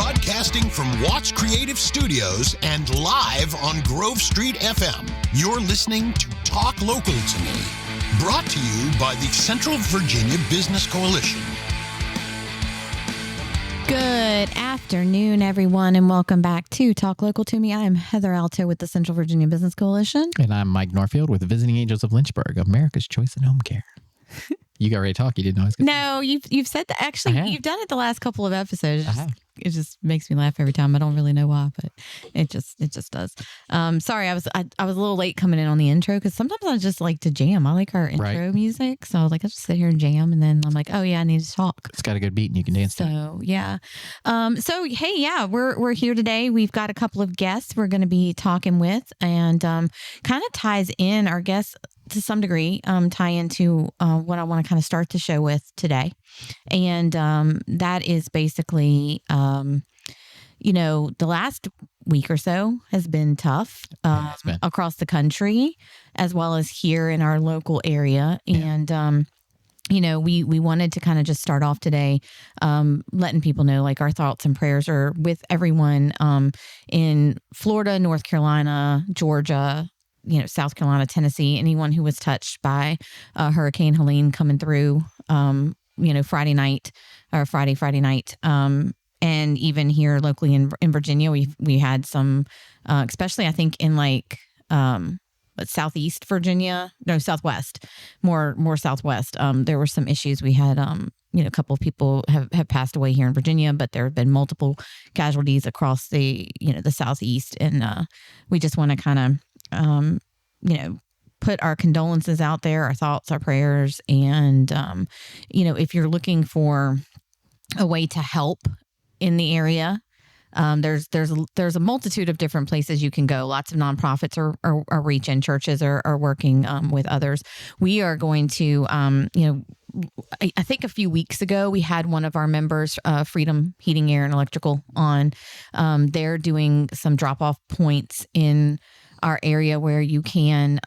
Broadcasting from Watts Creative Studios and live on Grove Street FM. You're listening to Talk Local to Me, brought to you by the Central Virginia Business Coalition. Good afternoon, everyone, and welcome back to Talk Local to Me. I am Heather Alto with the Central Virginia Business Coalition. And I'm Mike Norfield with the Visiting Angels of Lynchburg, America's Choice in Home Care. You got ready to talk? You didn't know I was going to No, you've said that. Actually, you've done it the last couple of episodes. It just makes me laugh every time. I don't really know why, but it just does. Sorry, I was a little late coming in on the intro because sometimes I just like to jam. I like our intro music, so I was like, I'll just sit here and jam, and then I'm like, oh yeah, I need to talk. It's got a good beat, and you can dance. So yeah, hey, yeah, we're here today. We've got a couple of guests we're going to be talking with, and kind of ties in our guests to some degree, tie into what I want to kind of start the show with today. And that is basically, the last week or so has been tough across the country, as well as here in our local area. Yeah. And, we wanted to kind of just start off today letting people know, like, our thoughts and prayers are with everyone in Florida, North Carolina, Georgia, South Carolina, Tennessee, anyone who was touched by Hurricane Helene coming through, Friday night. And even here locally in Virginia, we had some, especially I think in Southwest Virginia, Southwest, more Southwest. There were some issues. We had, a couple of people have passed away here in Virginia, but there have been multiple casualties across the Southeast. And we just want to kind of, put our condolences out there, our thoughts, our prayers. And, if you're looking for a way to help in the area, there's a multitude of different places you can go. Lots of nonprofits are reaching, churches are working with others. We are going to, I think a few weeks ago, we had one of our members, Freedom Heating, Air, and Electrical on. They're doing some drop-off points in our area where you can,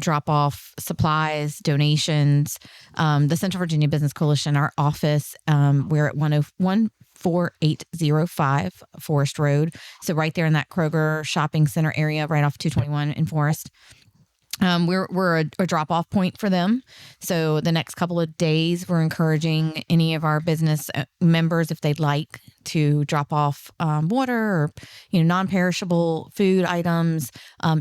drop off supplies, donations. The Central Virginia Business Coalition, our office, we're at 14805 Forest Road. So right there in that Kroger shopping center area, right off 221 in Forest. We're a drop-off point for them. So the next couple of days, we're encouraging any of our business members, if they'd like, to drop off water or non-perishable food items.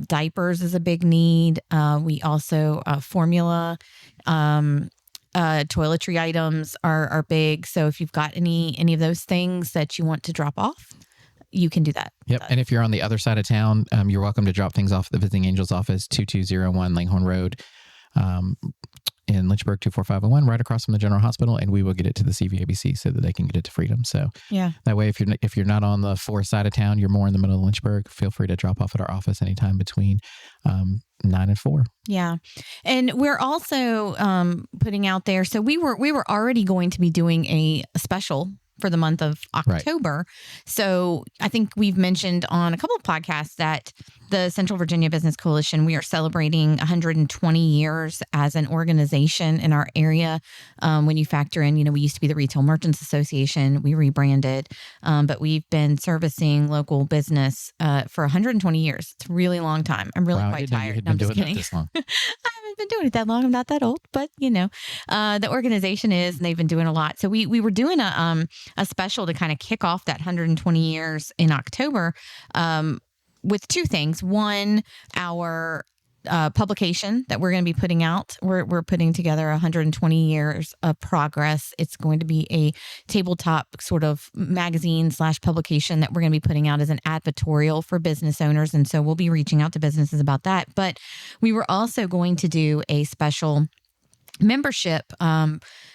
Diapers is a big need. We also formula. Toiletry items are big. So if you've got any of those things that you want to drop off, you can do that. Yep. And if you're on the other side of town, you're welcome to drop things off at the Visiting Angels office, 2201 Langhorne Road in Lynchburg, 24501, right across from the General Hospital, and we will get it to the CVABC so that they can get it to Freedom. So that way, if you're not on the forest side of town, you're more in the middle of Lynchburg, feel free to drop off at our office anytime between 9 and 4. Yeah. And we're also putting out there, so we were already going to be doing a special for the month of October. Right. So I think we've mentioned on a couple of podcasts that the Central Virginia Business Coalition, we are celebrating 120 years as an organization in our area. When you factor in, we used to be the Retail Merchants Association, we rebranded, but we've been servicing local business for 120 years. It's a really long time. I'm really quite tired. I'm just kidding. This long. I haven't been doing it that long. I'm not that old, but the organization is, and they've been doing a lot. So we were doing a special to kind of kick off that 120 years in October with two things. One, our publication that we're going to be putting out. We're putting together 120 years of progress. It's going to be a tabletop sort of magazine / publication that we're going to be putting out as an advertorial for business owners. And so we'll be reaching out to businesses about that. But we were also going to do a special membership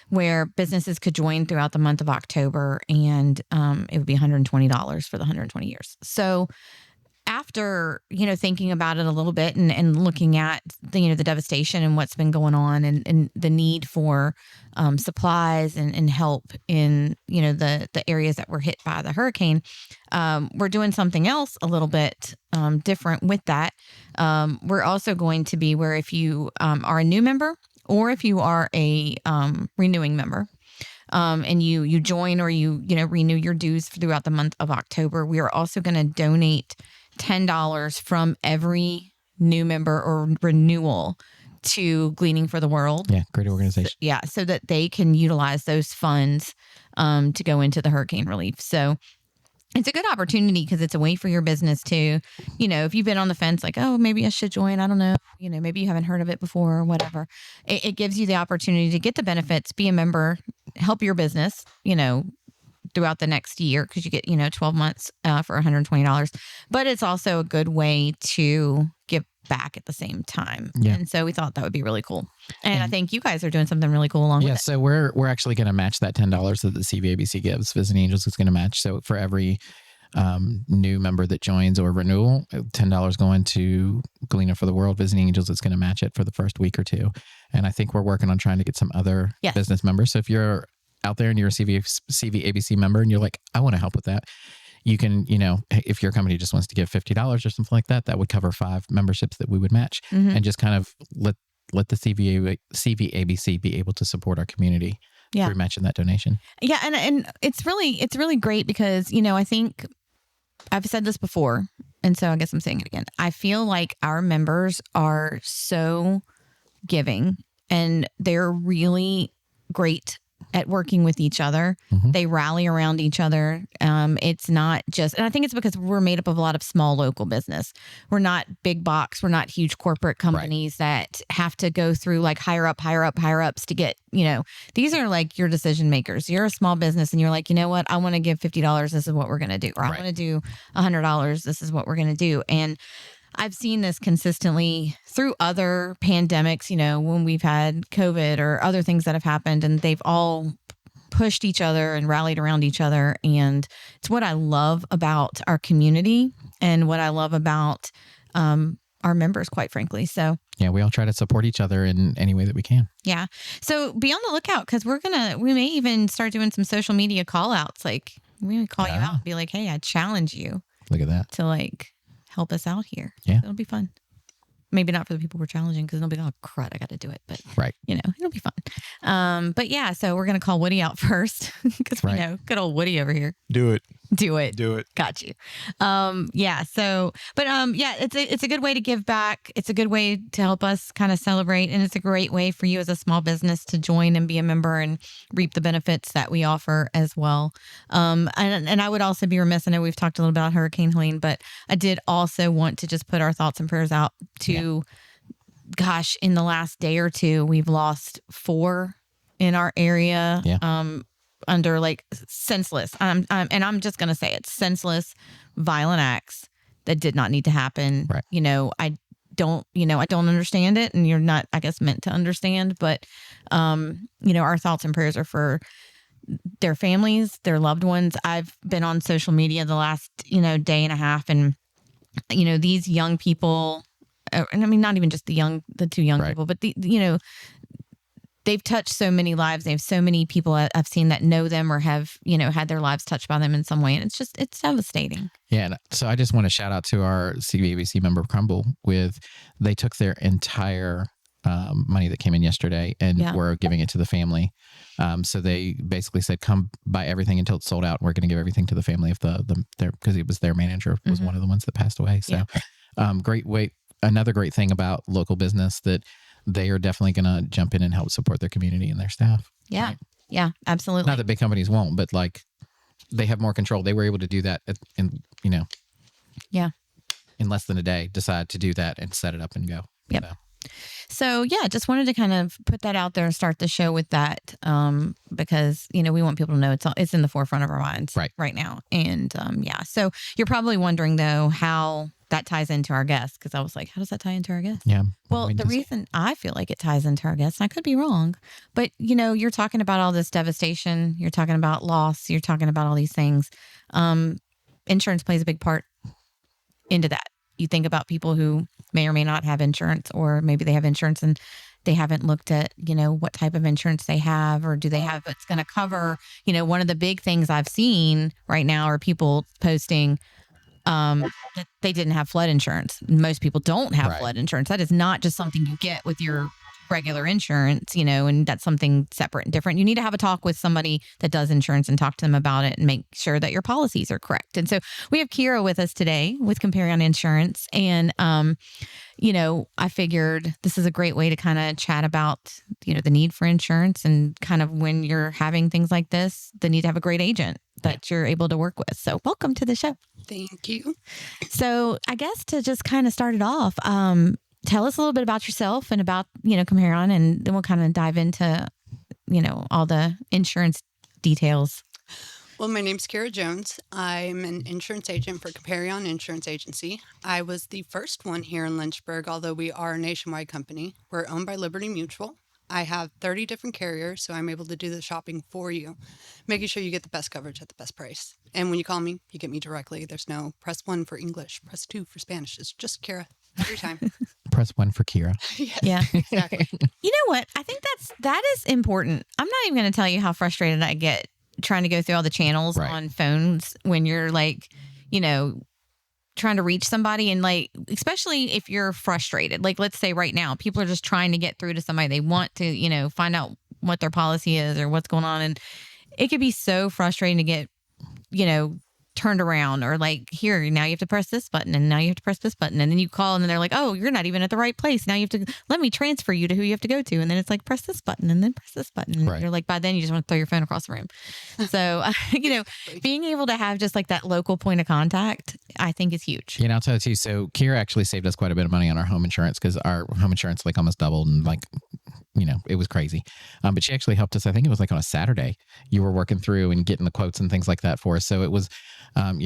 where businesses could join throughout the month of October, and it would be $120 for the 120 years. So after, thinking about it a little bit and looking at the devastation and what's been going on and the need for supplies and help in, the areas that were hit by the hurricane, we're doing something else a little bit different with that. We're also going to be where if you are a new member or if you are a renewing member, and you join or you renew your dues throughout the month of October, we are also going to donate $10 from every new member or renewal to Gleaning for the World. Yeah, great organization. So that they can utilize those funds to go into the hurricane relief. So it's a good opportunity because it's a way for your business to, if you've been on the fence, like, oh, maybe I should join. I don't know. Maybe you haven't heard of it before or whatever. It gives you the opportunity to get the benefits, be a member, help your business, throughout the next year because you get, 12 months for $120. But it's also a good way to give back at the same time. Yeah. And so we thought that would be really cool. And I think you guys are doing something really cool along with it. So we're actually going to match that $10 that the CVABC gives. Visiting Angels is going to match. So for every new member that joins or renewal, $10 going to Gleaning for the World. Visiting Angels is going to match it for the first week or two. And I think we're working on trying to get some other business members. So if you're out there and you're a CVABC member and you're like, I want to help with that, you can, if your company just wants to give $50 or something like that, that would cover 5 memberships that we would match, and just kind of let the CVABC be able to support our community through matching that donation. Yeah. And it's really great because, I think I've said this before, and so I guess I'm saying it again. I feel like our members are so giving and they're really great at working with each other. They rally around each other. It's not just, and I think it's because we're made up of a lot of small local business. We're not big box. We're not huge corporate companies that have to go through like higher ups to get, these are like your decision makers. You're a small business and you're like, you know what? I want to give $50. This is what we're going to do. Or I want to do $100. This is what we're going to do. And I've seen this consistently through other pandemics, when we've had COVID or other things that have happened, and they've all pushed each other and rallied around each other. And it's what I love about our community and what I love about our members, quite frankly. So yeah, we all try to support each other in any way that we can. Yeah. So be on the lookout because we may even start doing some social media call outs. Like we're going to call you out and be like, hey, I challenge you. Look at that. To help us out here. Yeah. It'll be fun. Maybe not for the people we're challenging because they'll be like, oh, crud, I got to do it. But, it'll be fun. But yeah, so we're going to call Woody out first because we know good old Woody over here. Do it. Got you. It's a good way to give back. It's a good way to help us kind of celebrate. And it's a great way for you as a small business to join and be a member and reap the benefits that we offer as well. And I would also be remiss. I know we've talked a little about Hurricane Helene, but I did also want to just put our thoughts and prayers out to, gosh, in the last day or two, we've lost 4 in our area. Yeah. Under senseless, and I'm just going to say it, senseless, violent acts that did not need to happen. Right. I don't understand it, and you're not, I guess, meant to understand, but, our thoughts and prayers are for their families, their loved ones. I've been on social media the last, day and a half, and, these young people, and I mean, not even just the 2 young people, but they've touched so many lives. They have so many people I've seen that know them or have, had their lives touched by them in some way. And it's devastating. Yeah. And so I just want to shout out to our CVABC member Crumble they took their entire money that came in yesterday and were giving it to the family. So they basically said, come buy everything until it's sold out. And we're going to give everything to the family of because it was their manager was one of the ones that passed away. So great way. Another great thing about local business that they are definitely going to jump in and help support their community and their staff. Yeah. Right? Yeah, absolutely. Not that big companies won't, but they have more control. They were able to do that in less than a day, decide to do that and set it up and go. Yep. So just wanted to kind of put that out there and start the show with that because, we want people to know it's in the forefront of our minds right now. And so you're probably wondering though, how that ties into our guests. Cause I was like, how does that tie into our guests? Yeah. Well, the reason I feel like it ties into our guests, and I could be wrong, but you're talking about all this devastation. You're talking about loss. You're talking about all these things. Insurance plays a big part into that. You think about people who may or may not have insurance, or maybe they have insurance and they haven't looked at, what type of insurance they have, or do they have what's going to cover, one of the big things I've seen right now are people posting that they didn't have flood insurance. Most people don't have flood insurance. That is not just something you get with your regular insurance, and that's something separate and different. You need to have a talk with somebody that does insurance and talk to them about it and make sure that your policies are correct. And so we have Kira with us today with Comparion Insurance. And, I figured this is a great way to kind of chat about, the need for insurance and kind of when you're having things like this, the need to have a great agent that you're able to work with. So welcome to the show. Thank you. So I guess to just kind of start it off, tell us a little bit about yourself and about, Comparion, and then we'll kind of dive into, all the insurance details. Well, my name's Kira Jones. I'm an insurance agent for Comparion Insurance Agency. I was the first one here in Lynchburg, although we are a nationwide company. We're owned by Liberty Mutual. I have 30 different carriers, so I'm able to do the shopping for you, making sure you get the best coverage at the best price. And when you call me, you get me directly. There's no press 1 for English, press 2 for Spanish. It's just Kira every time. Press 1 for Kira. Yes, Yeah. exactly. You know what? I think that is important. I'm not even going to tell you how frustrated I get trying to go through all the channels on phones when you're like, trying to reach somebody, and like, especially if you're frustrated. Like, let's say right now, people are just trying to get through to somebody. They want to, find out what their policy is or what's going on. And it could be so frustrating to get, turned around, or like, here, now you have to press this button, and now you have to press this button. And then you call, and then they're like, oh, you're not even at the right place. Now you have to, let me transfer you to who you have to go to. And then it's like, press this button, and then press this button. And you're like, by then you just want to throw your phone across the room. So, being able to have just like that local point of contact, I think is huge. I'll tell you too. So Kira actually saved us quite a bit of money on our home insurance, because our home insurance like almost doubled, and like, it was crazy. But she actually helped us. I think it was like on a Saturday. You were working through and getting the quotes and things like that for us. So it was,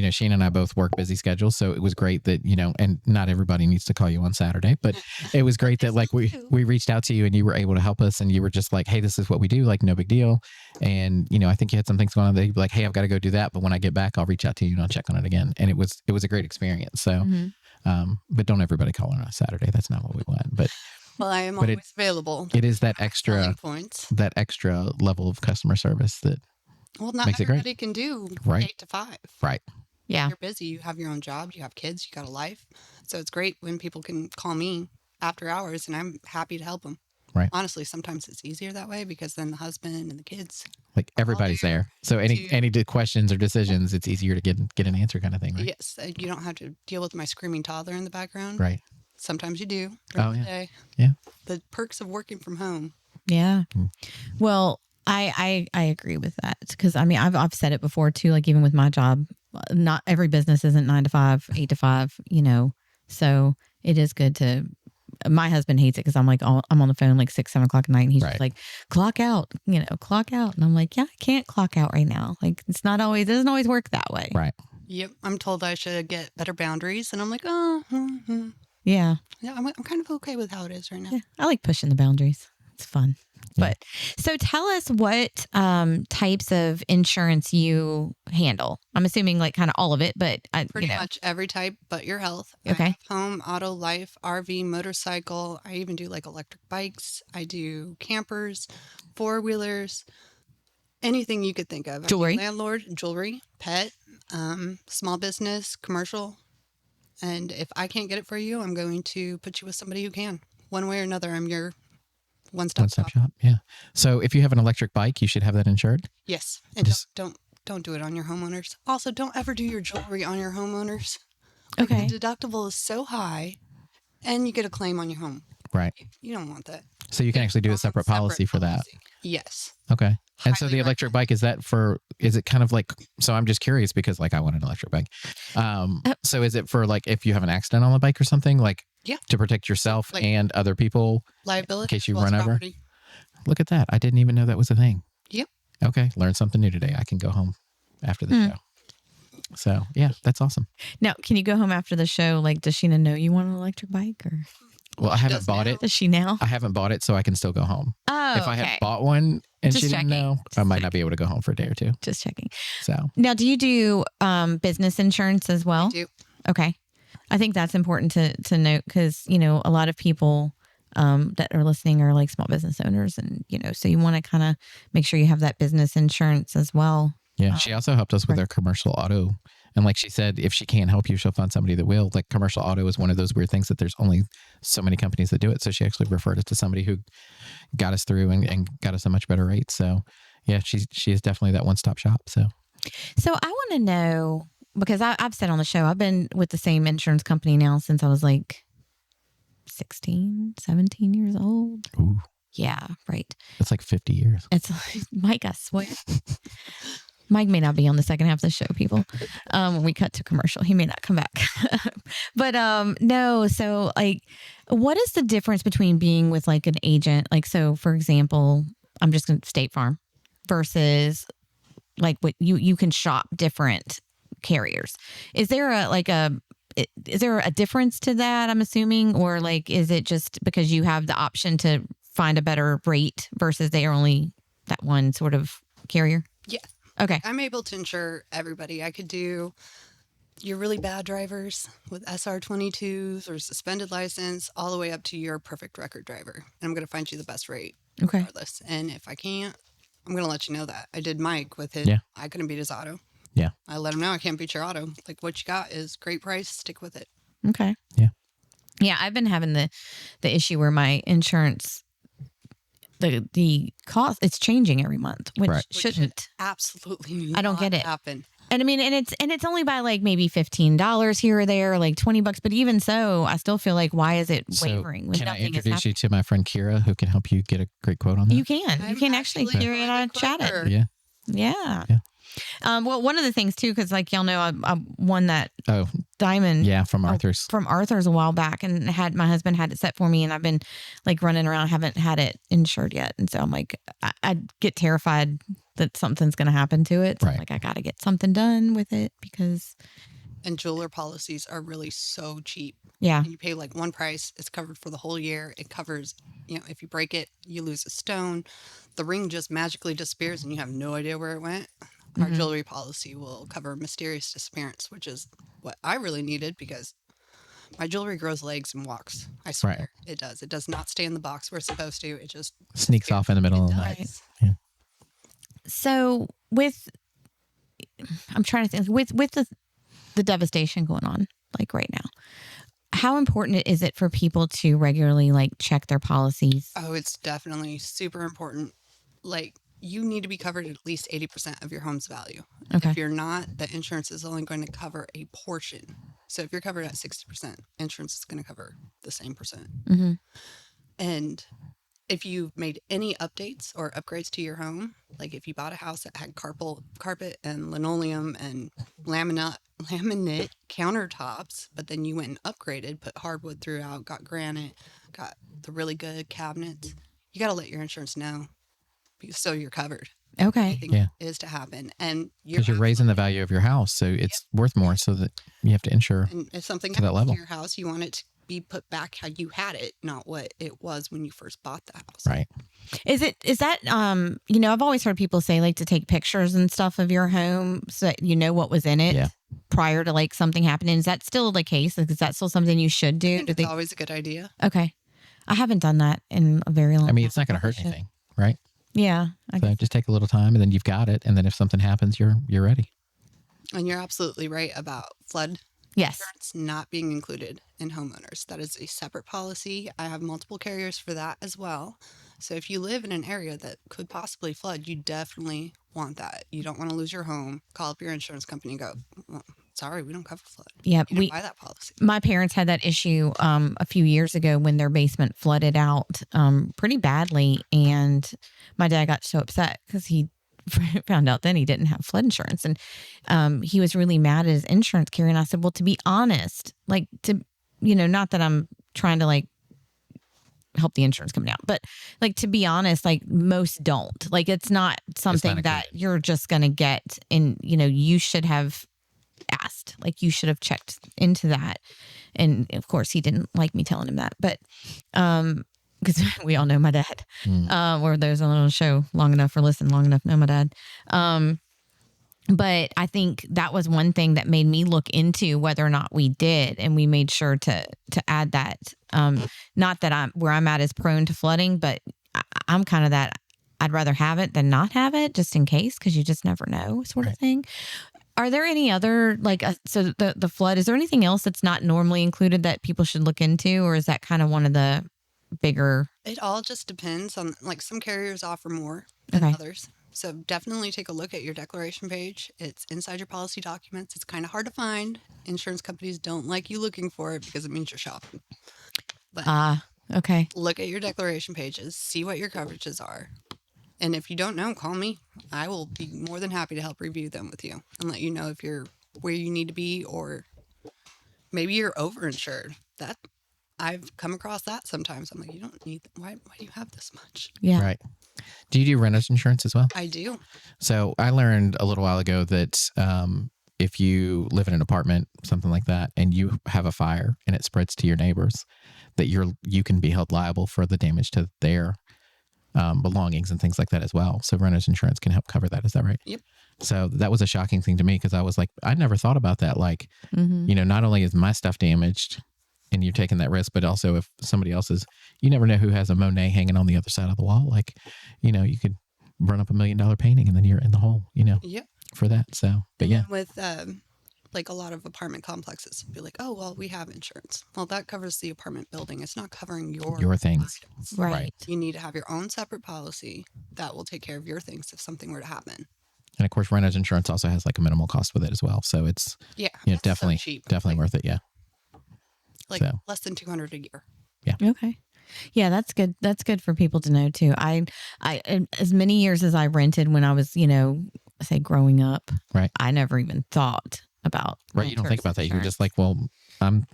Shane and I both work busy schedules. So it was great that, and not everybody needs to call you on Saturday, but it was great that like we reached out to you and you were able to help us, and you were just like, hey, this is what we do. Like, no big deal. And, I think you had some things going on that you'd be like, hey, I've got to go do that. But when I get back, I'll reach out to you and I'll check on it again. And it was a great experience. So, but don't everybody call on a Saturday. That's not what we want. But Well, I am always available. It is that extra level of customer service that not makes everybody can do 8 to 5. Right. Yeah. You're busy. You have your own job. You have kids. You got a life. So it's great when people can call me after hours, and I'm happy to help them. Right. Honestly, sometimes it's easier that way, because then the husband and the kids, like, everybody's there. So any questions or decisions, it's easier to get an answer, kind of thing, right? Yes. You don't have to deal with my screaming toddler in the background. Right. Sometimes you do. Oh, yeah. Day. Yeah. The perks of working from home. Yeah. Well, I agree with that, because I've said it before too, like even with my job, not every business isn't 9 to 5, 8 to 5, so it is good to, my husband hates it because I'm like, I'm on the phone like 6, 7 o'clock at night, and he's just like, clock out. And I'm like, yeah, I can't clock out right now. Like, it doesn't always work that way. Right. Yep. I'm told I should get better boundaries, and I'm like, Yeah. Yeah, I'm kind of okay with how it is right now. Yeah. I like pushing the boundaries. It's fun. Yeah. But so tell us what types of insurance you handle. I'm assuming like kind of all of it, but pretty much every type but your health. Okay. I have home, auto, life, RV, motorcycle. I even do like electric bikes. I do campers, 4-wheelers, anything you could think of. Jewelry. Landlord, jewelry, pet, small business, commercial. And if I can't get it for you, I'm going to put you with somebody who can. One way or another, I'm your one-stop shop. Yeah. So if you have an electric bike, you should have that insured? Yes. And don't do it on your homeowners. Also, don't ever do your jewelry on your homeowners. Like, okay. The deductible is so high, and you get a claim on your home. Right. You don't want that. So you can actually do a separate policy for that. Yes. Okay. And so the electric bike, is it kind of like, so I'm just curious because like I want an electric bike. So is it for like if you have an accident on the bike or something, like to protect yourself and other people? Liability. In case you run over? Look at that. I didn't even know that was a thing. Yep. Okay. Learned something new today. I can go home after the show. So yeah, that's awesome. Now, can you go home after the show? Like, does Sheena know you want an electric bike, or? Well, I haven't bought it. Does she now? I haven't bought it, so I can still go home. Oh, if I had bought one and Just she didn't know, I might not be able to go home for a day or two. Just checking. So now, do you do business insurance as well? I do. Okay. I think that's important to note because, a lot of people that are listening are like small business owners, and, so you want to kind of make sure you have that business insurance as well. Yeah. She also helped us with our commercial auto And like she said, if she can't help you, she'll find somebody that will. Like commercial auto is one of those weird things that there's only so many companies that do it. So she actually referred us to somebody who got us through and got us a much better rate. So yeah, she is definitely that one-stop shop. So I want to know, because I've said on the show, I've been with the same insurance company now since I was like 16, 17 years old. ooh, Yeah, right. that's like 50 years. It's Mike, I swear. Mike may not be on the second half of the show, people. When we cut to commercial, he may not come back. But no, so like, what is the difference between being with like an agent? Like, so for example, I'm just going to State Farm versus like what you can shop different carriers. Is there a difference to that, I'm assuming? Or like, is it just because you have the option to find a better rate versus they are only that one sort of carrier? Yeah. Okay. I'm able to insure everybody. I could do your really bad drivers with SR22s or suspended license all the way up to your perfect record driver. And I'm going to find you the best rate Okay. regardless. And if I can't, I'm going to let you know that. I did Mike with it. Yeah. I couldn't beat his auto. Yeah. I let him know I can't beat your auto. Like, what you got is great price. Stick with it. Okay. Yeah. Yeah, I've been having the issue where my insurance, the cost, it's changing every month, which Right. shouldn't. Absolutely I don't get it. happen. And I mean, and it's only by like maybe $15 here or there, like $20. But even so, I still feel like, why is it wavering? When can I nothing is introduce you happening? to my friend Kira, who can help you get a great quote on that? You can. I'm You can actually actually Kira and I quite chatted. clever. Yeah. Yeah. Yeah. Well, one of the things too, because like y'all know, I won that Oh, diamond. yeah, from Arthur's. From Arthur's a while back, and my husband had it set for me, and I've been like running around, haven't had it insured yet, and so I'm like, I get terrified that something's going to happen to it. So I'm Right. like, I got to get something done with it because And jeweler policies are really so cheap. yeah, And you pay like one price. It's covered for the whole year. It covers, if you break it, you lose a stone. The ring just magically disappears and you have no idea where it went. Our Mhm. jewelry policy will cover mysterious disappearance, which is what I really needed because my jewelry grows legs and walks. I swear Right. it does. It does not stay in the box where it's supposed to. It just Sneaks off in the middle of the night. does. So I'm trying to think with the devastation going on like right now, how important is it for people to regularly like check their policies? Oh, it's definitely super important. Like, you need to be covered at least 80% of your home's value. Okay. If you're not, the insurance is only going to cover a portion. So if you're covered at 60%, insurance is going to cover the same percent. Mm-hmm. And if you've made any updates or upgrades to your home, like if you bought a house that had carpet and linoleum and laminate countertops, but then you went and upgraded, put hardwood throughout, got granite, got the really good cabinets, you got to let your insurance know so you're covered. Okay. Anything Yeah. is to happen. And Because you're raising the value of your house. So it's worth more. So that you have to insure. And if something to that happens level. to your house, you want it to be put back how you had it, not what it was when you first bought the house. Right. Is that I've always heard people say like to take pictures and stuff of your home so that you know what was in it Yeah. prior to like something happening. Is that still the case? Like, is that still something you should I do? think it's always a good idea. Okay. I haven't done that in a very long I mean, time. it's not going to hurt anything, right? Yeah. I So guess. just take a little time and then you've got it. And then if something happens, you're ready. And you're absolutely right about flood Yes. insurance not being included in homeowners. That is a separate policy. I have multiple carriers for that as well. So if you live in an area that could possibly flood, you definitely want that. You don't want to lose your home. Call up your insurance company and go, well, sorry, we don't cover flood. Yeah. You didn't buy that policy. My parents had that issue a few years ago when their basement flooded out pretty badly. And my dad got so upset because he found out then he didn't have flood insurance. And he was really mad at his insurance carrier. And I said, well, to be honest, not that I'm trying to like help the insurance company out, but like, to be honest, like most don't. Like, it's not something that included. you're just going to get. And, you should have asked, like you should have checked into that. And of course he didn't like me telling him that, but because we all know my dad, or those on the show long enough or listen long enough know my dad. But I think that was one thing that made me look into whether or not we did, and we made sure to add that. Not that where I'm at is prone to flooding, but I'm kind of that. I'd rather have it than not have it, just in case, because you just never know, sort of thing. Are there any other, like, so the flood, is there anything else that's not normally included that people should look into? Or is that kind of one of the bigger? It all just depends on, like, some carriers offer more than others. So definitely take a look at your declaration page. It's inside your policy documents. It's kind of hard to find. Insurance companies don't like you looking for it because it means you're shopping. But okay. look at your declaration pages, see what your coverages are. And if you don't know, call me. I will be more than happy to help review them with you and let you know if you're where you need to be, or maybe you're overinsured. That I've come across that sometimes. I'm like, you don't need, why do you have this much? Yeah. Right. Do you do renter's insurance as well? I do. So I learned a little while ago that if you live in an apartment, something like that, and you have a fire and it spreads to your neighbors, that you can be held liable for the damage to their belongings and things like that as well. So renter's insurance can help cover that. Is that right? Yep. So that was a shocking thing to me because I was like, I never thought about that. Like, not only is my stuff damaged and you're taking that risk, but also if somebody else's, you never know who has a Monet hanging on the other side of the wall. Like, you could burn up $1 million painting and then you're in the hole, Yep. for that. So, but yeah. With like a lot of apartment complexes, be like, oh, well, we have insurance. Well, that covers the apartment building. It's not covering your things. items. Right. You need to have your own separate policy that will take care of your things if something were to happen. And of course, renter's insurance also has like a minimal cost with it as well. So it's it's definitely so cheap. definitely worth it. Yeah. Like less than $200 a year. Yeah. Okay. Yeah, that's good. That's good for people to know too. I as many years as I rented when I was, say growing up, right. I never even thought about right. You don't think about that. You're insurance. just like, well, I'm,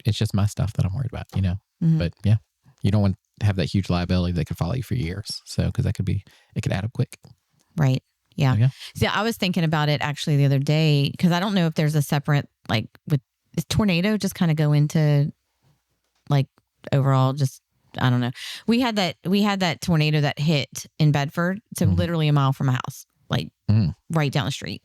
it's just my stuff that I'm worried about, Mhm. But yeah, you don't want to have that huge liability that could follow you for years. So, because it could add up quick. Right. Yeah. So, yeah. See, I was thinking about it actually the other day because I don't know if there's a separate, like, is tornado just kind of go into like overall just, I don't know. We had that tornado that hit in Bedford. So literally a mile from my house, like right down the street.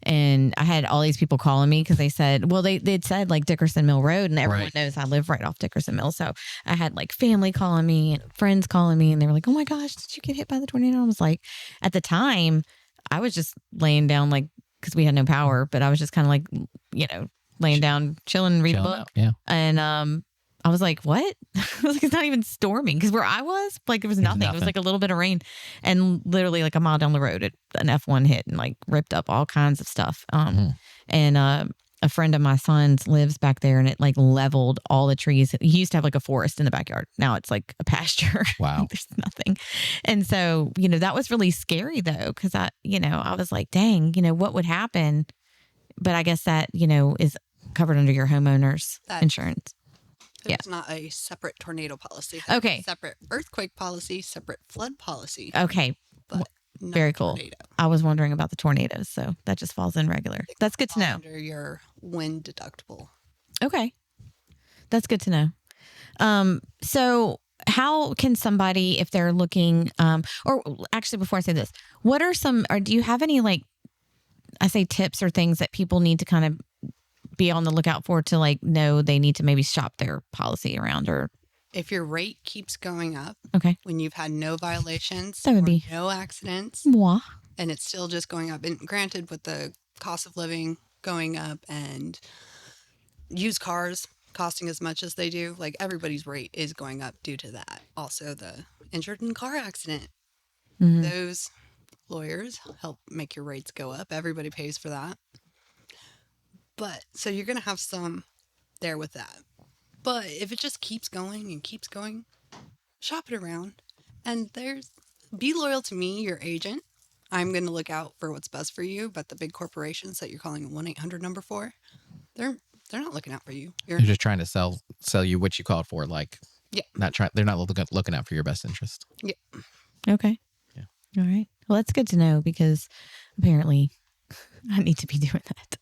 And I had all these people calling me because they said, well, they'd said like Dickerson Mill Road, and everyone knows I live right off Dickerson Mill. So I had like family calling me and friends calling me, and they were like, oh my gosh, did you get hit by the tornado? I was like, at the time I was just laying down, like, because we had no power, but I was just kind of like, laying down, chilling, reading a book. Out. Yeah. And I was like, what? I was like, it's not even storming. Because where I was, like, it was nothing. It was like a little bit of rain. And literally like a mile down the road, an F1 hit and like ripped up all kinds of stuff. And a friend of my son's lives back there, and it like leveled all the trees. He used to have like a forest in the backyard. Now it's like a pasture. Wow. There's nothing. And so, that was really scary though. Because I was like, dang, what would happen? But I guess that, is covered under your homeowner's insurance. There's not a separate tornado policy. Okay. Separate earthquake policy, separate flood policy. Okay. But not very cool. tornado. I was wondering about the tornadoes, so that just falls in regular. That's good to know. Under your wind deductible. Okay. That's good to know. So how can somebody, if they're looking, or actually before I say this, do you have any, like, I say tips or things that people need to kind of be on the lookout for to like know they need to maybe shop their policy around? Or if your rate keeps going up, okay, when you've had no violations, that would be no accidents, moi. And it's still just going up. And granted, with the cost of living going up and used cars costing as much as they do, like everybody's rate is going up due to that. Also, the injured in car accident, those lawyers help make your rates go up. Everybody pays for that. But so you're going to have some there with that. But if it just keeps going and keeps going, shop it around. And be loyal to me, your agent. I'm going to look out for what's best for you. But the big corporations that you're calling a 1-800 number for, they're not looking out for you. They're just trying to sell you what you called for. Like, they're not looking out for your best interest. Yeah. Okay. Yeah. All right. Well, that's good to know because apparently I need to be doing that.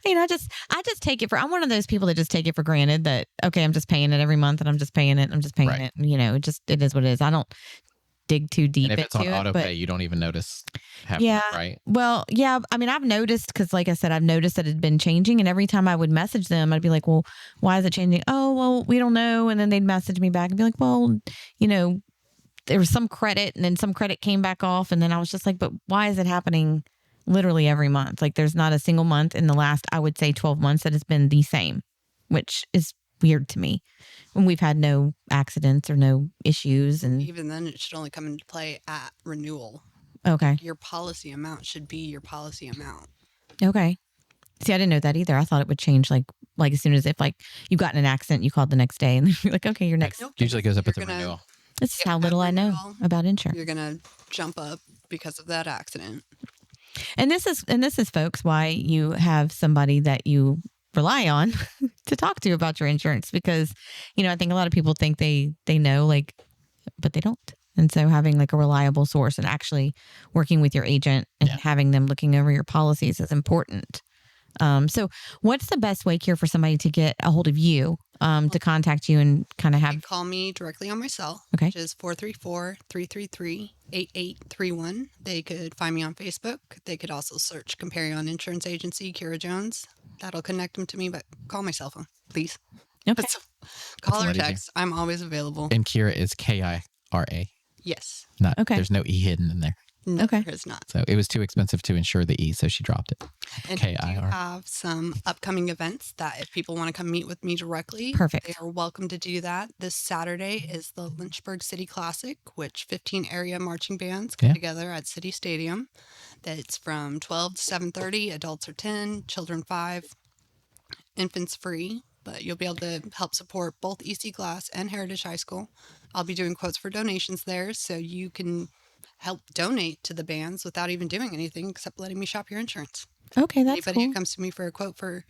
I just take it I'm one of those people that just take it for granted that, okay, I'm just paying it every month and I'm just paying it. It. It is what it is. I don't dig too deep and if it's on into auto it. pay, you don't even notice happening, right? Well, yeah. I mean, I've noticed because, like I said, I've noticed that it had been changing, and every time I would message them, I'd be like, "Well, why is it changing?" "Oh, well, we don't know." And then they'd message me back and be like, "Well, there was some credit, and then some credit came back off," and then I was just like, "But why is it happening literally every month. Like there's not a single month in the last, I would say 12 months that has been the same, which is weird to me. When we've had no accidents or no issues. And even then it should only come into play at renewal. Okay. Your policy amount should be your policy amount. Okay. See, I didn't know that either. I thought it would change like as soon as if like you got in an accident, you called the next day and you're like, okay, your next. Nope. Usually goes up at the renewal. This is how little I know about insurance. You're going to jump up because of that accident. And this is folks why you have somebody that you rely on to talk to about your insurance, because I think a lot of people think they know, like, but they don't. And so having like a reliable source and actually working with your agent and having them looking over your policies is important. So what's the best way, Kier, for somebody to get a hold of you, to contact you and kind of have... Call me directly on my cell, okay, which is 434-333-8831. They could find me on Facebook. They could also search Comparion Insurance Agency, Kira Jones. That'll connect them to me, but call my cell phone, please. Okay. Call or text. I'm always available. And Kira is Kira. Yes. Not, okay. There's no E hidden in there. No, okay. There's not. So it was too expensive to insure the E, so she dropped it. And we do have some upcoming events that if people want to come meet with me directly, perfect, they are welcome to do that. This Saturday is the Lynchburg City Classic, which 15 area marching bands come together at City Stadium. That's from 12 to 7:30. Adults are 10, children 5, infants free. But you'll be able to help support both EC Glass and Heritage High School. I'll be doing quotes for donations there, so you can help donate to the bands without even doing anything except letting me shop your insurance. Okay, that's Anybody cool. who comes to me for a quote for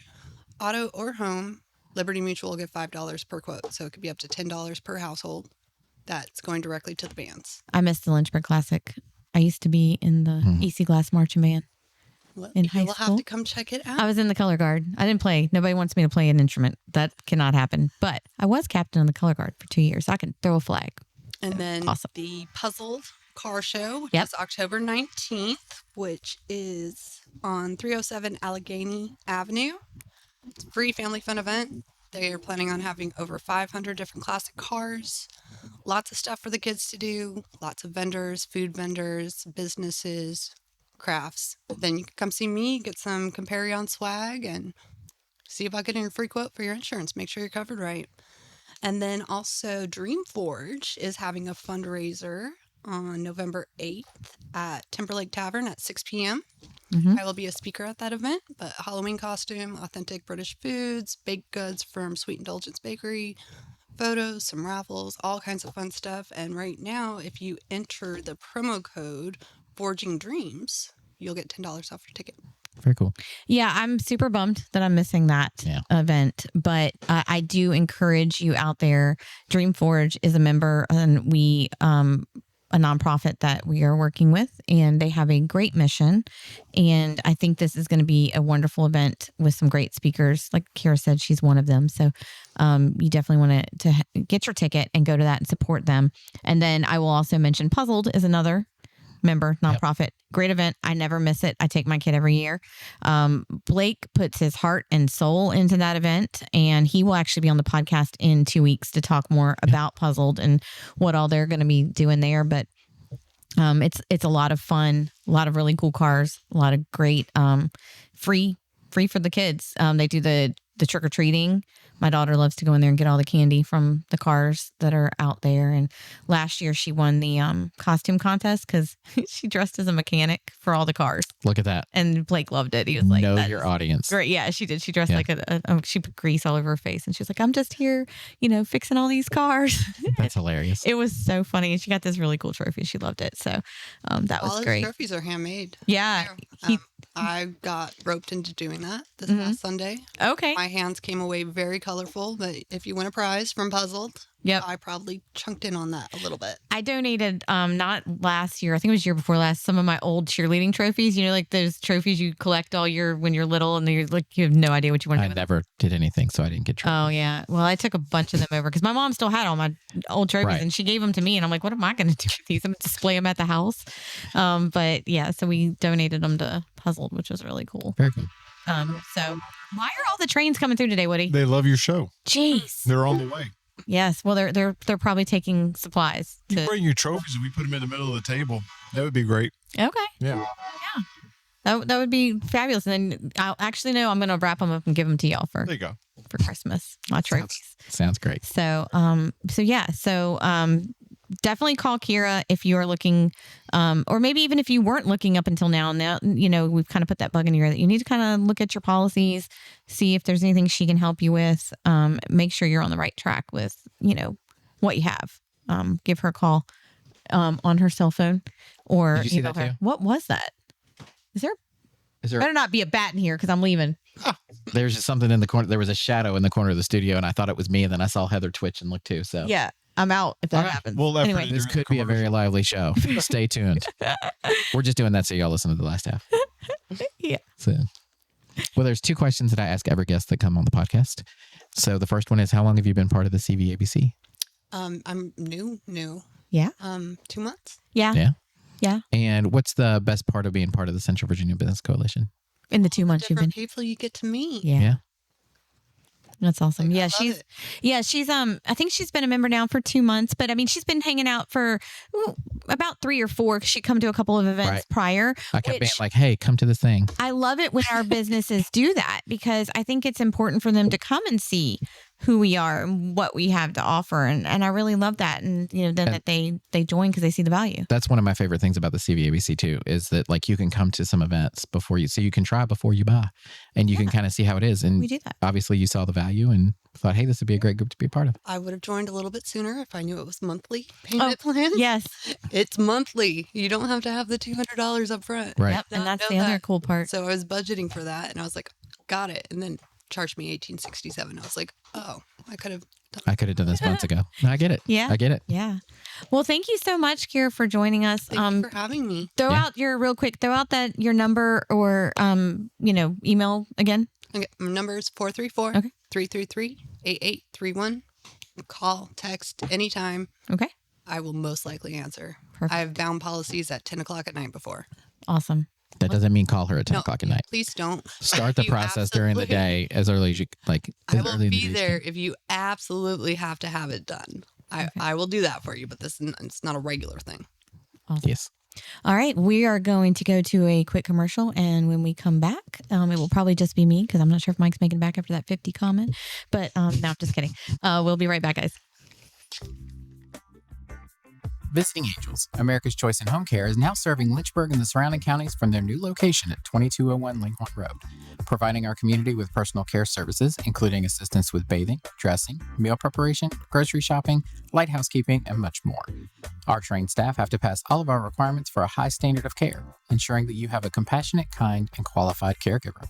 auto or home, Liberty Mutual will give $5 per quote. So it could be up to $10 per household. That's going directly to the bands. I missed the Lynchburg Classic. I used to be in the EC Glass marching band in high school. You'll have to come check it out. I was in the color guard. I didn't play. Nobody wants me to play an instrument. That cannot happen. But I was captain of the color guard for 2 years. I could throw a flag. And then awesome. The Puzzled Car Show, which is October 19th, which is on 307 Allegheny Avenue. It's a free family fun event. They are planning on having over 500 different classic cars. Lots of stuff for the kids to do. Lots of vendors, food vendors, businesses, crafts. Then you can come see me, get some Comparion swag, and see about getting a free quote for your insurance. Make sure you're covered right. And then also Dreamforge is having a fundraiser on November 8th at Timberlake Tavern at 6 p.m. I will be a speaker at that event, but Halloween costume, authentic British foods, baked goods from Sweet Indulgence Bakery, photos, some raffles, all kinds of fun stuff. And right now, if you enter the promo code Forging Dreams, you'll get $10 off your ticket. Very cool. Yeah, I'm super bummed that I'm missing that event, but I do encourage you out there. Dreamforge is a member, and we a nonprofit that we are working with, and they have a great mission. And I think this is going to be a wonderful event with some great speakers. Like Kira said, she's one of them. So you definitely want to get your ticket and go to that and support them. And then I will also mention Puzzled is another member nonprofit. Great event. I never miss it. I take my kid every year. Blake puts his heart and soul into that event, and he will actually be on the podcast in 2 weeks to talk more about Puzzled and what all they're going to be doing there. But it's a lot of fun, a lot of really cool cars, a lot of great free for the kids. They do the trick-or-treating. My daughter loves to go in there and get all the candy from the cars that are out there. And last year she won the costume contest because she dressed as a mechanic for all the cars. Look at that. And Blake loved it. He was like, know your audience. Great. Yeah, she did. She dressed like she put grease all over her face. And she was like, I'm just here, fixing all these cars. That's hilarious. It was so funny. And she got this really cool trophy. She loved it. So that was great. All his trophies are handmade. Yeah. I got roped into doing that this past Sunday. Okay. My hands came away very colorful, but if you win a prize from Puzzled, I probably chunked in on that a little bit. I donated, not last year, I think it was year before last, some of my old cheerleading trophies. Like those trophies you collect all year when you're little and you're like, you have no idea what you want to do. I never did anything, so I didn't get trophies. Oh, yeah. Well, I took a bunch of them over because my mom still had all my old trophies and she gave them to me. And I'm like, what am I going to do with these? I'm going to display them at the house. But yeah, so we donated them to Puzzled, which was really cool. Very cool. So why are all the trains coming through today, Woody? They love your show. Jeez. They're on the way. Yes. Well, they're probably taking supplies. You bring your trophies and we put them in the middle of the table. That would be great. Okay. Yeah. That would be fabulous. And then I'll actually know I'm going to wrap them up and give them to y'all for There you go. for Christmas. My trophies. Sounds great. So definitely call Kira if you are looking, or maybe even if you weren't looking up until now. Now, we've kind of put that bug in your ear that you need to kind of look at your policies, see if there's anything she can help you with. Make sure you're on the right track with, what you have. Give her a call on her cell phone, or Did you see that her. too? What was that? Is there better not be a bat in here because I'm leaving. There's just something in the corner. There was a shadow in the corner of the studio, and I thought it was me. And then I saw Heather twitch and look too. So Yeah, I'm out if that All right. happens. We'll let Anyway. this could be a very lively show. Stay tuned. We're just doing that so y'all listen to the last half. Yeah. So, well, there's 2 questions that I ask every guest that come on the podcast. So the first one is, how long have you been part of the CVABC? I'm new. Yeah. 2 months. Yeah. And what's the best part of being part of the Central Virginia Business Coalition? In the 2 months you've been. Different people you get to meet. Yeah. That's awesome. Like, I Yeah, love she's I think she's been a member now for 2 months, but I mean she's been hanging out for about 3 or 4 because she come to a couple of events Right. prior. I kept being which like, hey, come to this thing. I love it when our businesses do that because I think it's important for them to come and see who we are and what we have to offer, and I really love that, and then that they join because they see the value. That's one of my favorite things about the CVABC too, is that like you can come to some events so you can try before you buy, and you can kind of see how it is. And We do that. obviously you saw the value and thought, hey, this would be a great group to be a part of. I would have joined a little bit sooner if I knew it was monthly payment plan. Yes. It's monthly. You don't have to have the $200 up front. Right. Yep. And Not that's know the other that. cool part. So I was budgeting for that, and I was like, got it. And then charged me $18.67. I was like, oh, I could have done this months ago. No, I get it. Yeah. I get it. Yeah. Well, thank you so much, Kira, for joining us. Thank you for having me. Throw Yeah. out your number or email again. Okay, my number is 434-333-8831. Call, text anytime. Okay. I will most likely answer. Perfect. I have bound policies at 10 o'clock at night before. Awesome. That doesn't mean call her at 10 No, o'clock at night. Please don't. Start the You process during the absolutely- day as early as you like. I as will early in the be day as you there can. if you absolutely have to have it done. Okay. I will do that for you, but it's not a regular thing. Awesome. Yes. All right. We are going to go to a quick commercial. And when we come back, it will probably just be me because I'm not sure if Mike's making it back after that 50 comment. But no, I'm just kidding. We'll be right back, guys. Visiting Angels, America's Choice in Home Care, is now serving Lynchburg and the surrounding counties from their new location at 2201 Linghorn Road, providing our community with personal care services, including assistance with bathing, dressing, meal preparation, grocery shopping, light housekeeping, and much more. Our trained staff have to pass all of our requirements for a high standard of care, ensuring that you have a compassionate, kind, and qualified caregiver.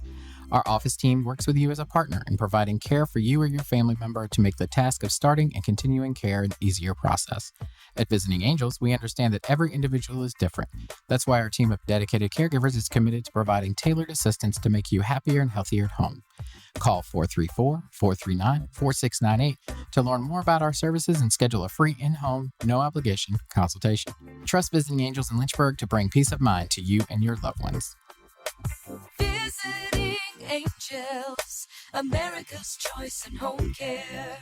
Our office team works with you as a partner in providing care for you or your family member to make the task of starting and continuing care an easier process. At Visiting Angels, we understand that every individual is different. That's why our team of dedicated caregivers is committed to providing tailored assistance to make you happier and healthier at home. Call 434-439-4698 to learn more about our services and schedule a free in-home, no-obligation consultation. Trust Visiting Angels in Lynchburg to bring peace of mind to you and your loved ones. Visiting Angels, America's Choice in Home Care.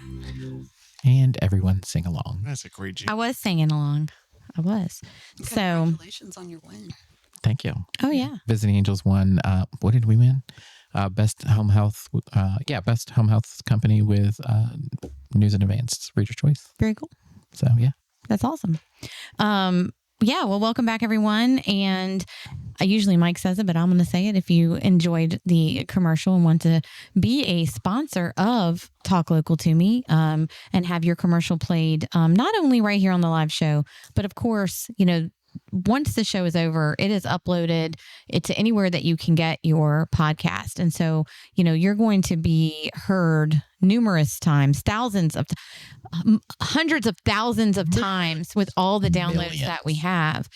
And everyone sing along. That's a great I job. was singing along. I was. So, Congratulations on your win. Thank you. oh, yeah. Visiting Angels won, what did we win? Best home health, best home health company with News and Advanced Reader's Choice. Very cool. So, yeah. That's awesome. Well, welcome back, everyone. And usually Mike says it, but I'm going to say it. If you enjoyed the commercial and want to be a sponsor of Talk Local to Me and have your commercial played, not only right here on the live show, but of course, once the show is over, it is uploaded to anywhere that you can get your podcast. And so, you're going to be heard numerous times, hundreds of thousands of times with all the downloads that we have.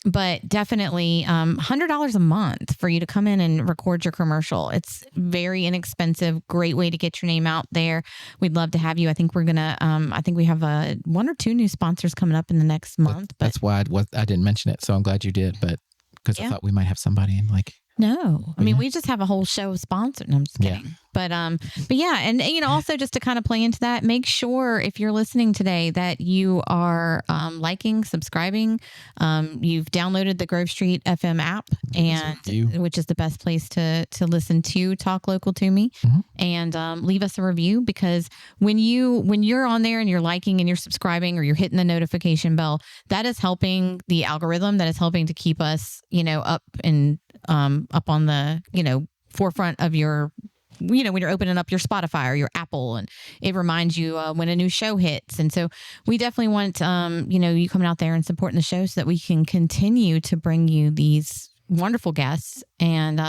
But definitely $100 a month for you to come in and record your commercial. It's very inexpensive, great way to get your name out there. We'd love to have you. I think we're going to, I think we have 1 or 2 new sponsors coming up in the next month. But That's why I didn't mention it. So I'm glad you did. But because I Yeah. thought we might have somebody in like No, I mean, yeah. we just have a whole show sponsored. No, I'm just Yeah. kidding. But yeah. And, also just to kind of play into that, make sure if you're listening today that you are liking, subscribing. You've downloaded the Grove Street FM app, and which is the best place to listen to Talk Local to Me, and leave us a review, because when you're on there and you're liking and you're subscribing or you're hitting the notification bell, that is helping the algorithm, that is helping to keep us, up and up on the, forefront of your, when you're opening up your Spotify or your Apple, and it reminds you when a new show hits. And so we definitely want, you coming out there and supporting the show so that we can continue to bring you these wonderful guests and,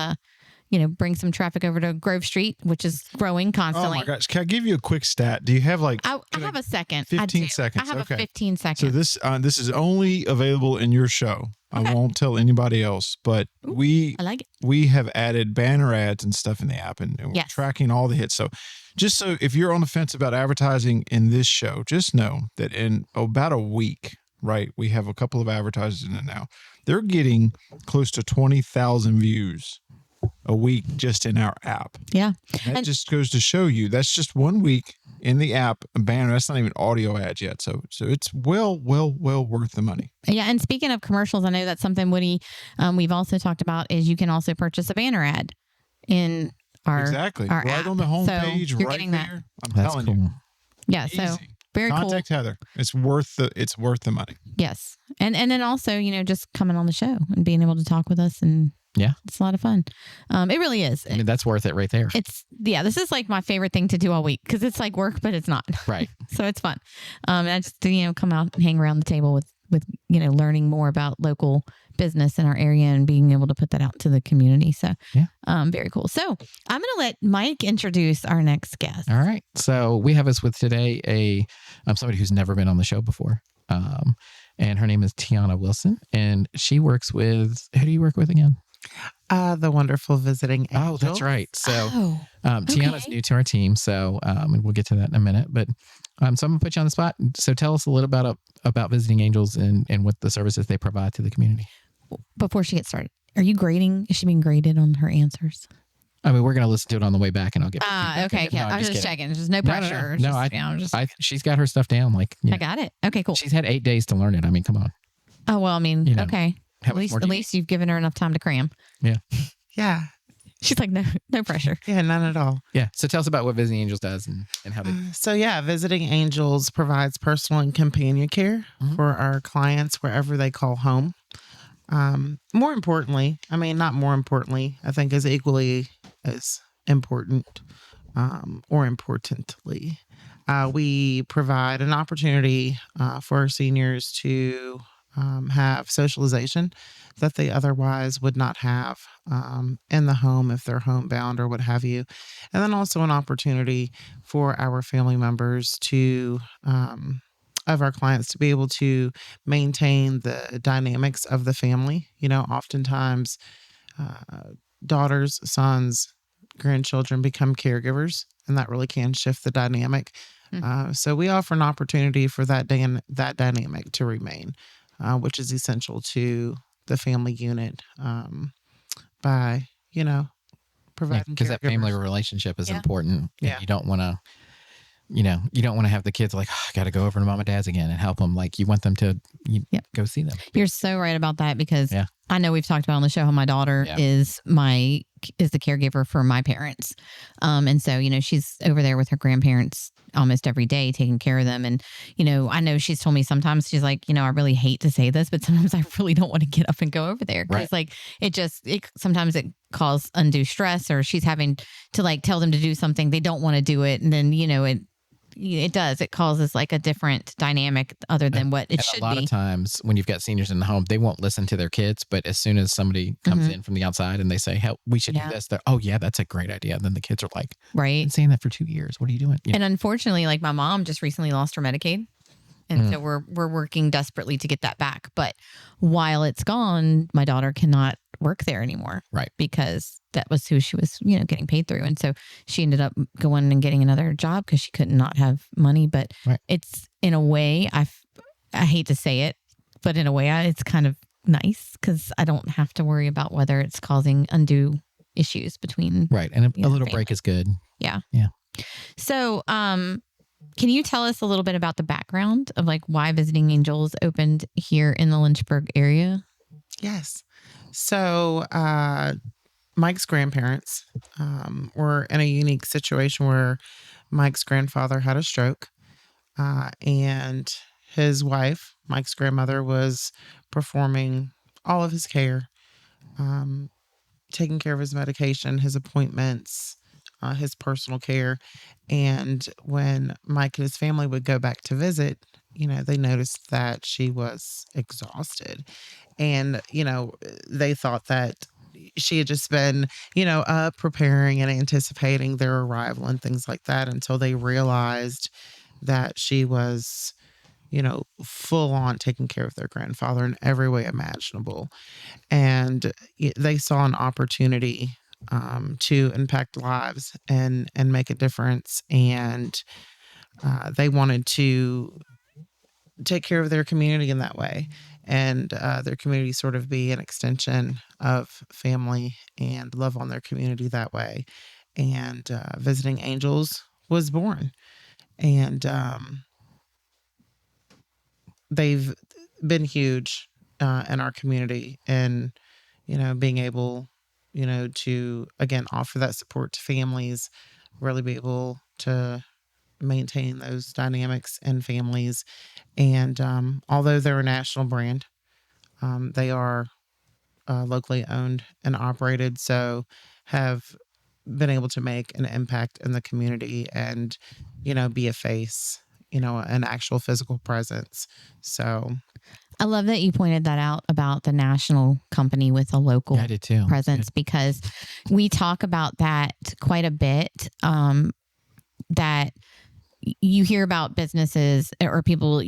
bring some traffic over to Grove Street, which is growing constantly. Oh my gosh. Can I give you a quick stat? Do you have I have a second. 15 seconds. I have Okay. a 15 seconds. So this is only available in your show. Okay. I won't tell anybody else, but I like it. we have added banner ads and stuff in the app, and we're Yes. tracking all the hits. So just so if you're on the fence about advertising in this show, just know that in about a week, right, we have a couple of advertisers in it now. They're getting close to 20,000 views a week just in our app. Yeah. That just goes to show you that's just 1 week in the app, a banner. That's not even audio ads yet. So it's well worth the money. Yeah. And speaking of commercials, I know that's something, Woody, we've also talked about, is you can also purchase a banner ad in our Exactly. our Right app. on the homepage, So you're right getting there. that. I'm That's telling cool. you. Yeah. So Easy. very Contact cool. Heather. It's worth the money. Yes. And then also, just coming on the show and being able to talk with us, and Yeah. it's a lot of fun. It really is. I mean, that's worth it right there. This is like my favorite thing to do all week, because it's like work, but it's not. Right. So it's fun. And I just, come out and hang around the table with learning more about local business in our area and being able to put that out to the community. So yeah. Very cool. So I'm going to let Mike introduce our next guest. All right. So we have us with today somebody who's never been on the show before. And her name is Tiana Wilson, and she works with, who do you work with again? The wonderful visiting angel. Oh, that's right. So okay. Tiana's new to our team, so and we'll get to that in a minute. But so I'm going to put you on the spot. So tell us a little about Visiting Angels and what the services they provide to the community. Before she gets started, are you grading? Is she being graded on her answers? I mean, we're going to listen to it on the way back, and I'll get. Okay. No, I was just checking. There's no No, pressure. no. She's got her stuff down. I got it. Okay, cool. She's had 8 days to learn it. I mean, come on. Oh, well, I mean, okay. How At much more do least, you at least you've given her enough time to cram. Yeah. Yeah. She's like, no pressure. Yeah, none at all. Yeah. So tell us about what Visiting Angels does and how they. So yeah, Visiting Angels provides personal and companion care for our clients wherever they call home. More importantly, not more importantly, I think is equally as important, or importantly, we provide an opportunity for our seniors to have socialization that they otherwise would not have in the home if they're homebound or what have you. And then also an opportunity for our family members to, of our clients, to be able to maintain the dynamics of the family. Oftentimes daughters, sons, grandchildren become caregivers, and that really can shift the dynamic. So we offer an opportunity for that dynamic to remain, which is essential to the family unit, by, providing because that family caregivers. relationship is Yeah. important. Yeah. You don't want to. You don't want to have the kids like, I got to go over to mom and dad's again and help them. Like, you want them to go see them. You're so right about that, because Yeah. I know we've talked about on the show how my daughter Yeah. is the caregiver for my parents. And so, she's over there with her grandparents almost every day taking care of them. And, I know she's told me sometimes, she's like, I really hate to say this, but sometimes I really don't want to get up and go over there. Because sometimes it causes undue stress, or she's having to tell them to do something. They don't want to do it. And then, it causes like a different dynamic other than what it should A lot be. of times when you've got seniors in the home, they won't listen to their kids. But as soon as somebody comes in from the outside and they say, "Hey, we should do this," they're, "Oh yeah, that's a great idea." And then the kids are like, "I've Right. been saying that for 2 years. What are you doing?" And unfortunately, like my mom just recently lost her Medicaid. And so we're working desperately to get that back. But while it's gone, my daughter cannot work there anymore. Right. Because that was who she was, getting paid through. And so she ended up going and getting another job because she could not have money. But it's, in a way, I hate to say it, but in a way, it's kind of nice because I don't have to worry about whether it's causing undue issues between. Right. And a little family. break is good. Yeah. Yeah. So, can you tell us a little bit about the background of like why Visiting Angels opened here in the Lynchburg area? Yes. So, Mike's grandparents were in a unique situation where Mike's grandfather had a stroke, and his wife, Mike's grandmother, was performing all of his care, taking care of his medication, his appointments, his personal care. And when Mike and his family would go back to visit, they noticed that she was exhausted. And, they thought that she had just been, preparing and anticipating their arrival and things like that until they realized that she was, full on taking care of their grandfather in every way imaginable. And they saw an opportunity to impact lives and make a difference. And they wanted to take care of their community in that way. And their community sort of be an extension of family and love on their community that way. And Visiting Angels was born. And they've been huge in our community and, being able, to, again, offer that support to families, really be able to maintain those dynamics in families. And although they're a national brand, they are locally owned and operated, so have been able to make an impact in the community and, be a face, an actual physical presence. So I love that you pointed that out about the national company with a local Yeah, I did too. presence because we talk about that quite a bit. That you hear about businesses or people,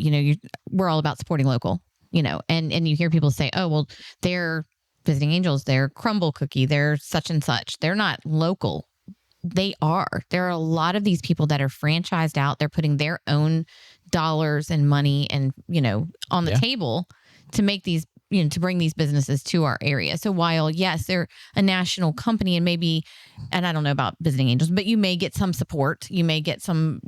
we're all about supporting local, and you hear people say, oh, well, they're Visiting Angels, they're Crumble Cookie, they're such and such. They're not local. They are. There are a lot of these people that are franchised out. They're putting their own dollars and money and, on the table to make these, to bring these businesses to our area. So while, yes, they're a national company and maybe, and I don't know about Visiting Angels, but you may get some support. You may get some,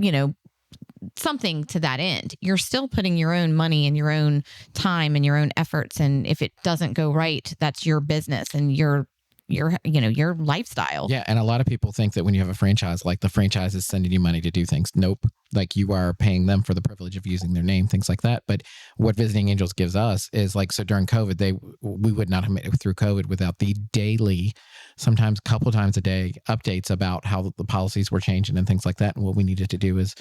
something to that end. You're still putting your own money and your own time and your own efforts. And if it doesn't go right, that's your business and your lifestyle. Yeah. And a lot of people think that when you have a franchise, like the franchise is sending you money to do things. Nope. Like you are paying them for the privilege of using their name, things like that. But what Visiting Angels gives us is like, so during COVID, we would not have made it through COVID without the daily, sometimes a couple times a day updates about how the policies were changing and things like that. And what we needed to do is,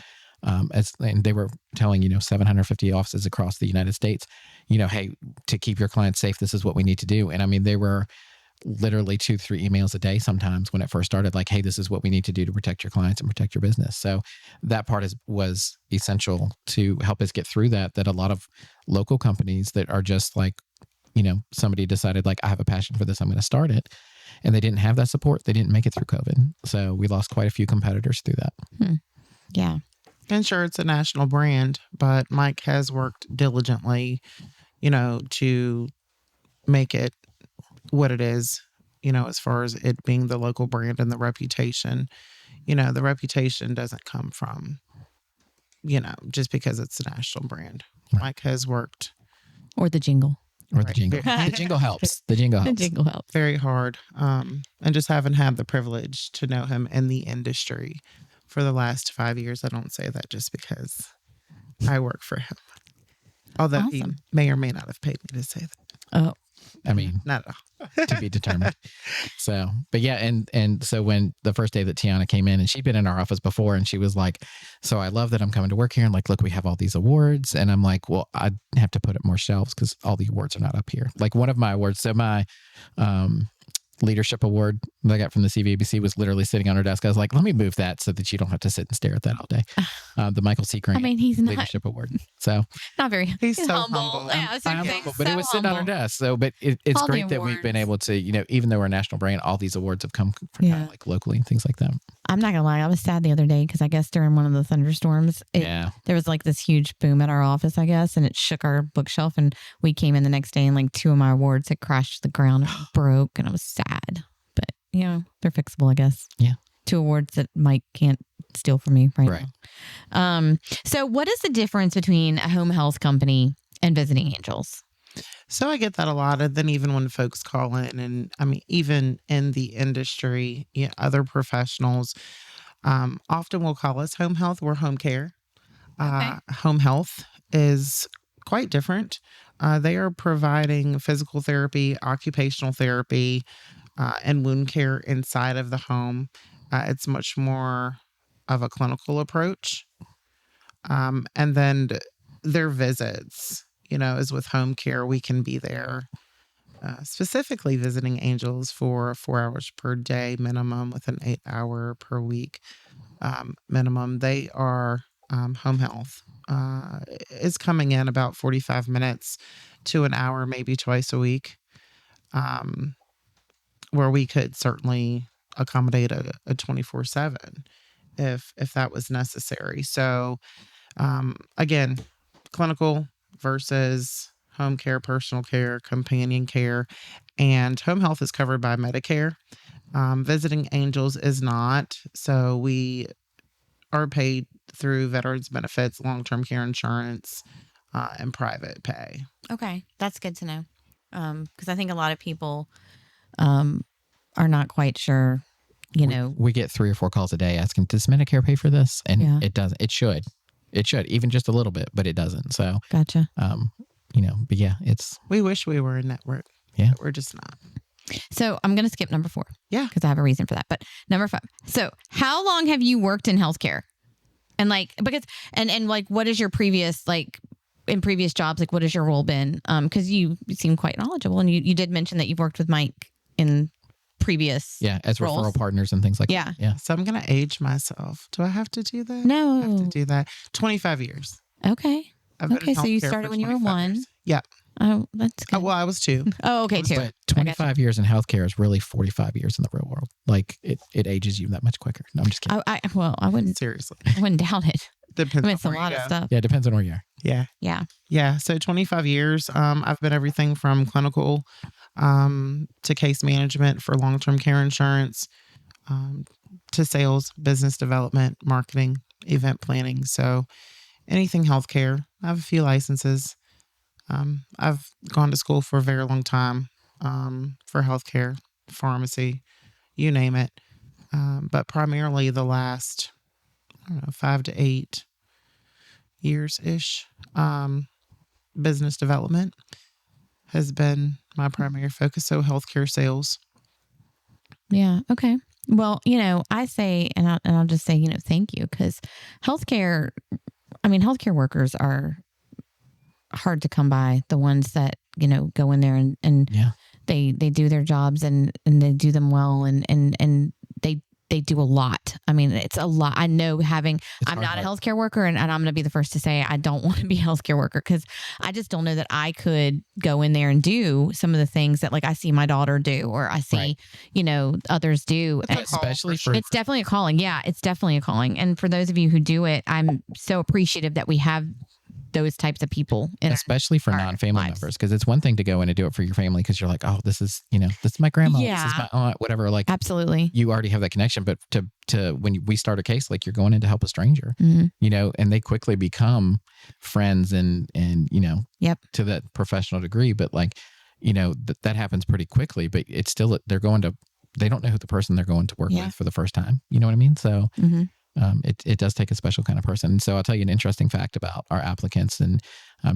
and they were telling, 750 offices across the United States, hey, to keep your clients safe, this is what we need to do. And I mean, they were literally 2-3 emails a day sometimes when it first started, like, hey, this is what we need to do to protect your clients and protect your business. So that part was essential to help us get through that a lot of local companies that are just like, somebody decided like, I have a passion for this, I'm going to start it. And they didn't have that support. They didn't make it through COVID. So we lost quite a few competitors through that. Yeah. And sure, it's a national brand, but Mike has worked diligently, to make it what it is, as far as it being the local brand and the reputation. The reputation doesn't come from, just because it's a national brand. Right. Mike has worked. Or the jingle. Or the jingle. The jingle helps. The jingle helps. The jingle helps. Very hard. And just haven't had the privilege to know him in the industry for the last 5 years. I don't say that just because I work for him. Although he may or may not have paid me to say that. Oh. I mean, not at all. To be determined. So, but yeah, and so when the first day that Tiana came in, and she'd been in our office before, and she was like, so I love that I'm coming to work here, and like, look, we have all these awards. And I'm like, well, I have to put up more shelves because all the awards are not up here. Like one of my awards, so my leadership award that I got from the CVABC was literally sitting on her desk. I was like, let me move that so that you don't have to sit and stare at that all day. The Michael C. Grant he's not leadership award. So not very. He's so humble. Yeah, I was I'm saying, humble, but it was sitting on her desk. So, but it's All the great that we've been awards. able to, even though we're a national brand, all these awards have come from kind of like locally and things like that. I'm not gonna lie, I was sad the other day because I guess during one of the thunderstorms, there was like this huge boom at our office, I guess, and it shook our bookshelf. And we came in the next day, and like 2 of my awards had crashed to the ground and broke, and I was sad. But they're fixable, I guess. Yeah, 2 awards that Mike can't steal from me right now. So, what is the difference between a home health company and Visiting Angels? So I get that a lot. And then even when folks call in, and I mean, even in the industry, other professionals often will call us home health. We're home care. Okay. Home health is quite different. They are providing physical therapy, occupational therapy, and wound care inside of the home. It's much more of a clinical approach. And then their visits, is with home care. We can be there, specifically Visiting Angels for 4 hours per day minimum with an 8-hour per week minimum. They are home health. Is coming in about 45 minutes to an hour, maybe twice a week, where we could certainly accommodate a 24/7 if that was necessary. So again, clinical versus home care, personal care, companion care, and home health is covered by Medicare. Visiting Angels is not. So we are paid through veterans benefits, long-term care insurance, and private pay. Okay, that's good to know. Because I think a lot of people are not quite sure. We get 3 or 4 calls a day asking, "Does Medicare pay for this?" And it doesn't. It should. It should, even just a little bit, but it doesn't. So, gotcha. But yeah, we wish we were a network. Yeah. But we're just not. So I'm going to skip number 4. Yeah. Because I have a reason for that. But number 5. So how long have you worked in healthcare? And what is your previous, in previous jobs, what has your role been? Because you seem quite knowledgeable, and you did mention that you've worked with Mike in previous as roles. Referral partners and things like that. Yeah. So I'm going to age myself. Do I have to do that? No. I have to do that. 25 years. Okay. I've been in So you healthcare started for when you were 25 1. years. Yeah. Oh, that's good. Well, I was 2. Oh, okay, 2. But 25 years in healthcare is really 45 years in the real world. It ages you that much quicker. No, I'm just kidding. I wouldn't. Seriously. I wouldn't doubt it. Depends It's a lot of stuff. Yeah, it depends on where you are. Yeah. Yeah. Yeah. So 25 years. I've been everything from clinical to case management for long-term care insurance, to sales, business development, marketing, event planning. So anything healthcare. I have a few licenses. I've gone to school for a very long time for healthcare, pharmacy, you name it. But primarily the last, 5 to 8 years-ish, business development has been my primary focus. So healthcare sales. Yeah. Okay. Well, I say, and I'll just say, thank you, because healthcare workers are hard to come by. The ones that, go in there and they do their jobs and they do them well and they do a lot. I mean, it's a lot. I know I'm not a healthcare worker, and I'm going to be the first to say I don't want to be a healthcare worker because I just don't know that I could go in there and do some of the things that I see my daughter do, or I see, others do. Especially for... It's definitely a calling. Yeah, it's definitely a calling. And for those of you who do it, I'm so appreciative that we have those types of people, especially for non-family members, because it's one thing to go in and do it for your family because you're like, oh, this is my grandma, this is my aunt, whatever. Absolutely, you already have that connection. But to when we start a case, you're going in to help a stranger, and they quickly become friends and to that professional degree. But that happens pretty quickly. But it's still they don't know who the person they're going to work with for the first time. You know what I mean? So. It does take a special kind of person. And so I'll tell you an interesting fact about our applicants and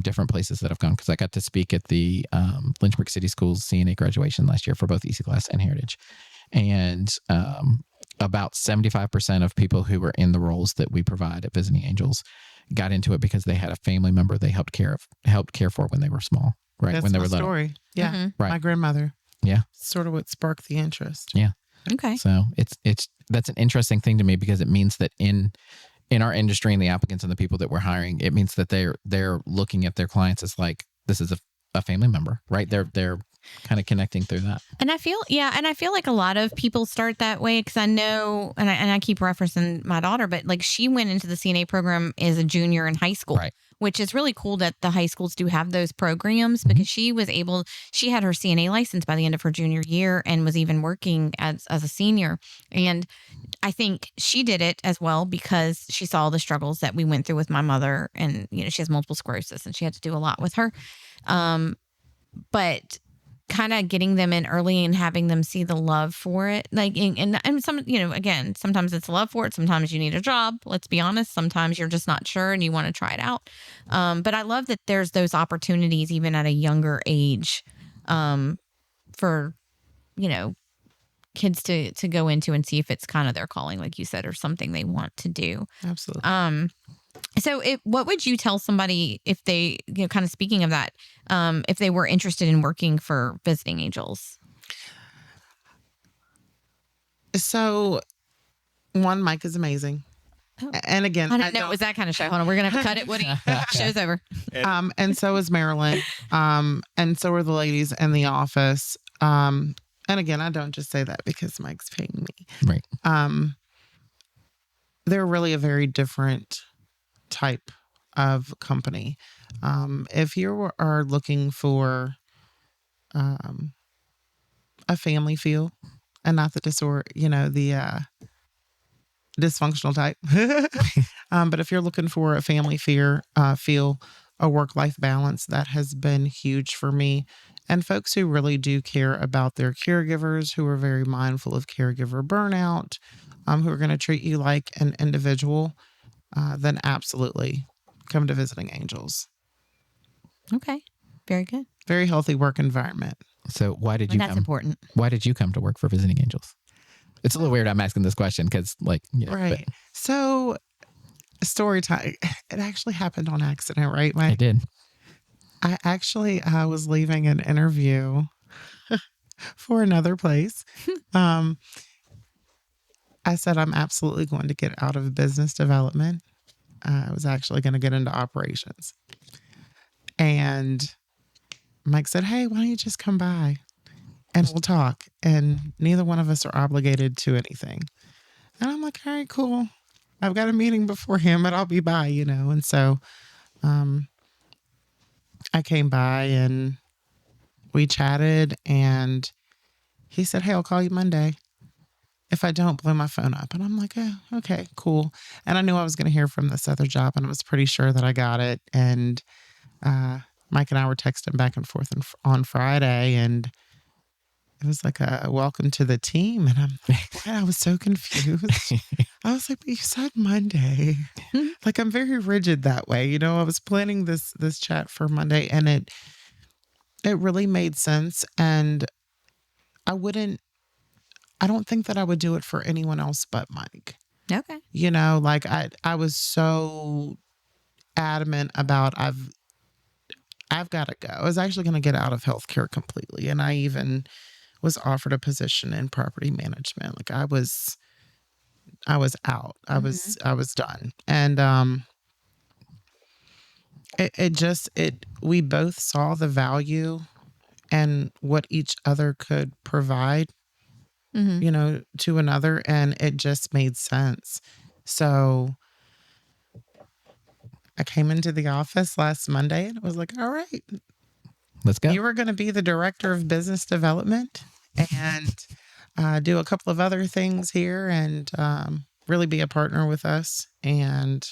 different places that I've gone, because I got to speak at the Lynchburg City Schools CNA graduation last year for both Easy Class and Heritage. And about 75% of people who were in the roles that we provide at Visiting Angels got into it because they had a family member they helped care for when they were small, right? That's when they my were little. story. Yeah. Right. My grandmother. Yeah. Sort of what sparked the interest. Yeah. Okay. So that's an interesting thing to me, because it means that in our industry and the applicants and the people that we're hiring, it means that they're looking at their clients as this is a family member, right? They're kind of connecting through that. And I feel like a lot of people start that way, because I know, and I keep referencing my daughter, but like she went into the CNA program as a junior in high school, Right. which is really cool that the high schools do have those programs, because she had her CNA license by the end of her junior year and was even working as a senior. And I think she did it as well because she saw the struggles that we went through with my mother, and she has multiple sclerosis and she had to do a lot with her. But kind of getting them in early and having them see the love for it, like, and some, again, sometimes it's love for it. Sometimes you need a job. Let's be honest. Sometimes you're just not sure and you want to try it out. But I love that there's those opportunities even at a younger age, for, kids to go into and see if it's kind of their calling, like you said, or something they want to do. Absolutely. So what would you tell somebody if they, kind of speaking of that, if they were interested in working for Visiting Angels? So, one, Mike is amazing. Oh. And again, I don't know. It was that kind of show. Hold on. We're going to have to cut it. Woody, show's over. And so is Marilyn. And so are the ladies in the office. And again, I don't just say that because Mike's paying me. Right. They're really a very different type of company. If you are looking for a family feel and not the the dysfunctional type, but if you're looking for a family feel, a work-life balance, that has been huge for me. And folks who really do care about their caregivers, who are very mindful of caregiver burnout, who are going to treat you like an individual, then absolutely come to Visiting Angels. Okay. Very good. Very healthy work environment. So why did you That's come? important. Why did you come to work for Visiting Angels? It's a little weird I'm asking this question because, Right. So, story time. It actually happened on accident, right, Mike? I did. I was leaving an interview for another place. I said I'm absolutely going to get out of business development. I was actually going to get into operations. And Mike said, "Hey, why don't you just come by and we'll talk?" And neither one of us are obligated to anything. And I'm like, "All right, cool. I've got a meeting before him, but I'll be by, And so I came by and we chatted, and he said, "Hey, I'll call you Monday if I don't blow my phone up." And I'm like, "Oh, okay, cool." And I knew I was going to hear from this other job, and I was pretty sure that I got it. And Mike and I were texting back and forth on Friday, and it was like a welcome to the team. And I was so confused. I was like, "But you said Monday." Like, I'm very rigid that way. I was planning this chat for Monday, and it really made sense. And I don't think that I would do it for anyone else but Mike. Okay. Like I was so adamant about I've got to go. I was actually going to get out of healthcare completely. And I even was offered a position in property management. Like I was out. I was done. And we both saw the value and what each other could provide, to another, and it just made sense. So I came into the office last Monday and it was like, "All right, Let's go." you were going to be the director of business development and do a couple of other things here and really be a partner with us. And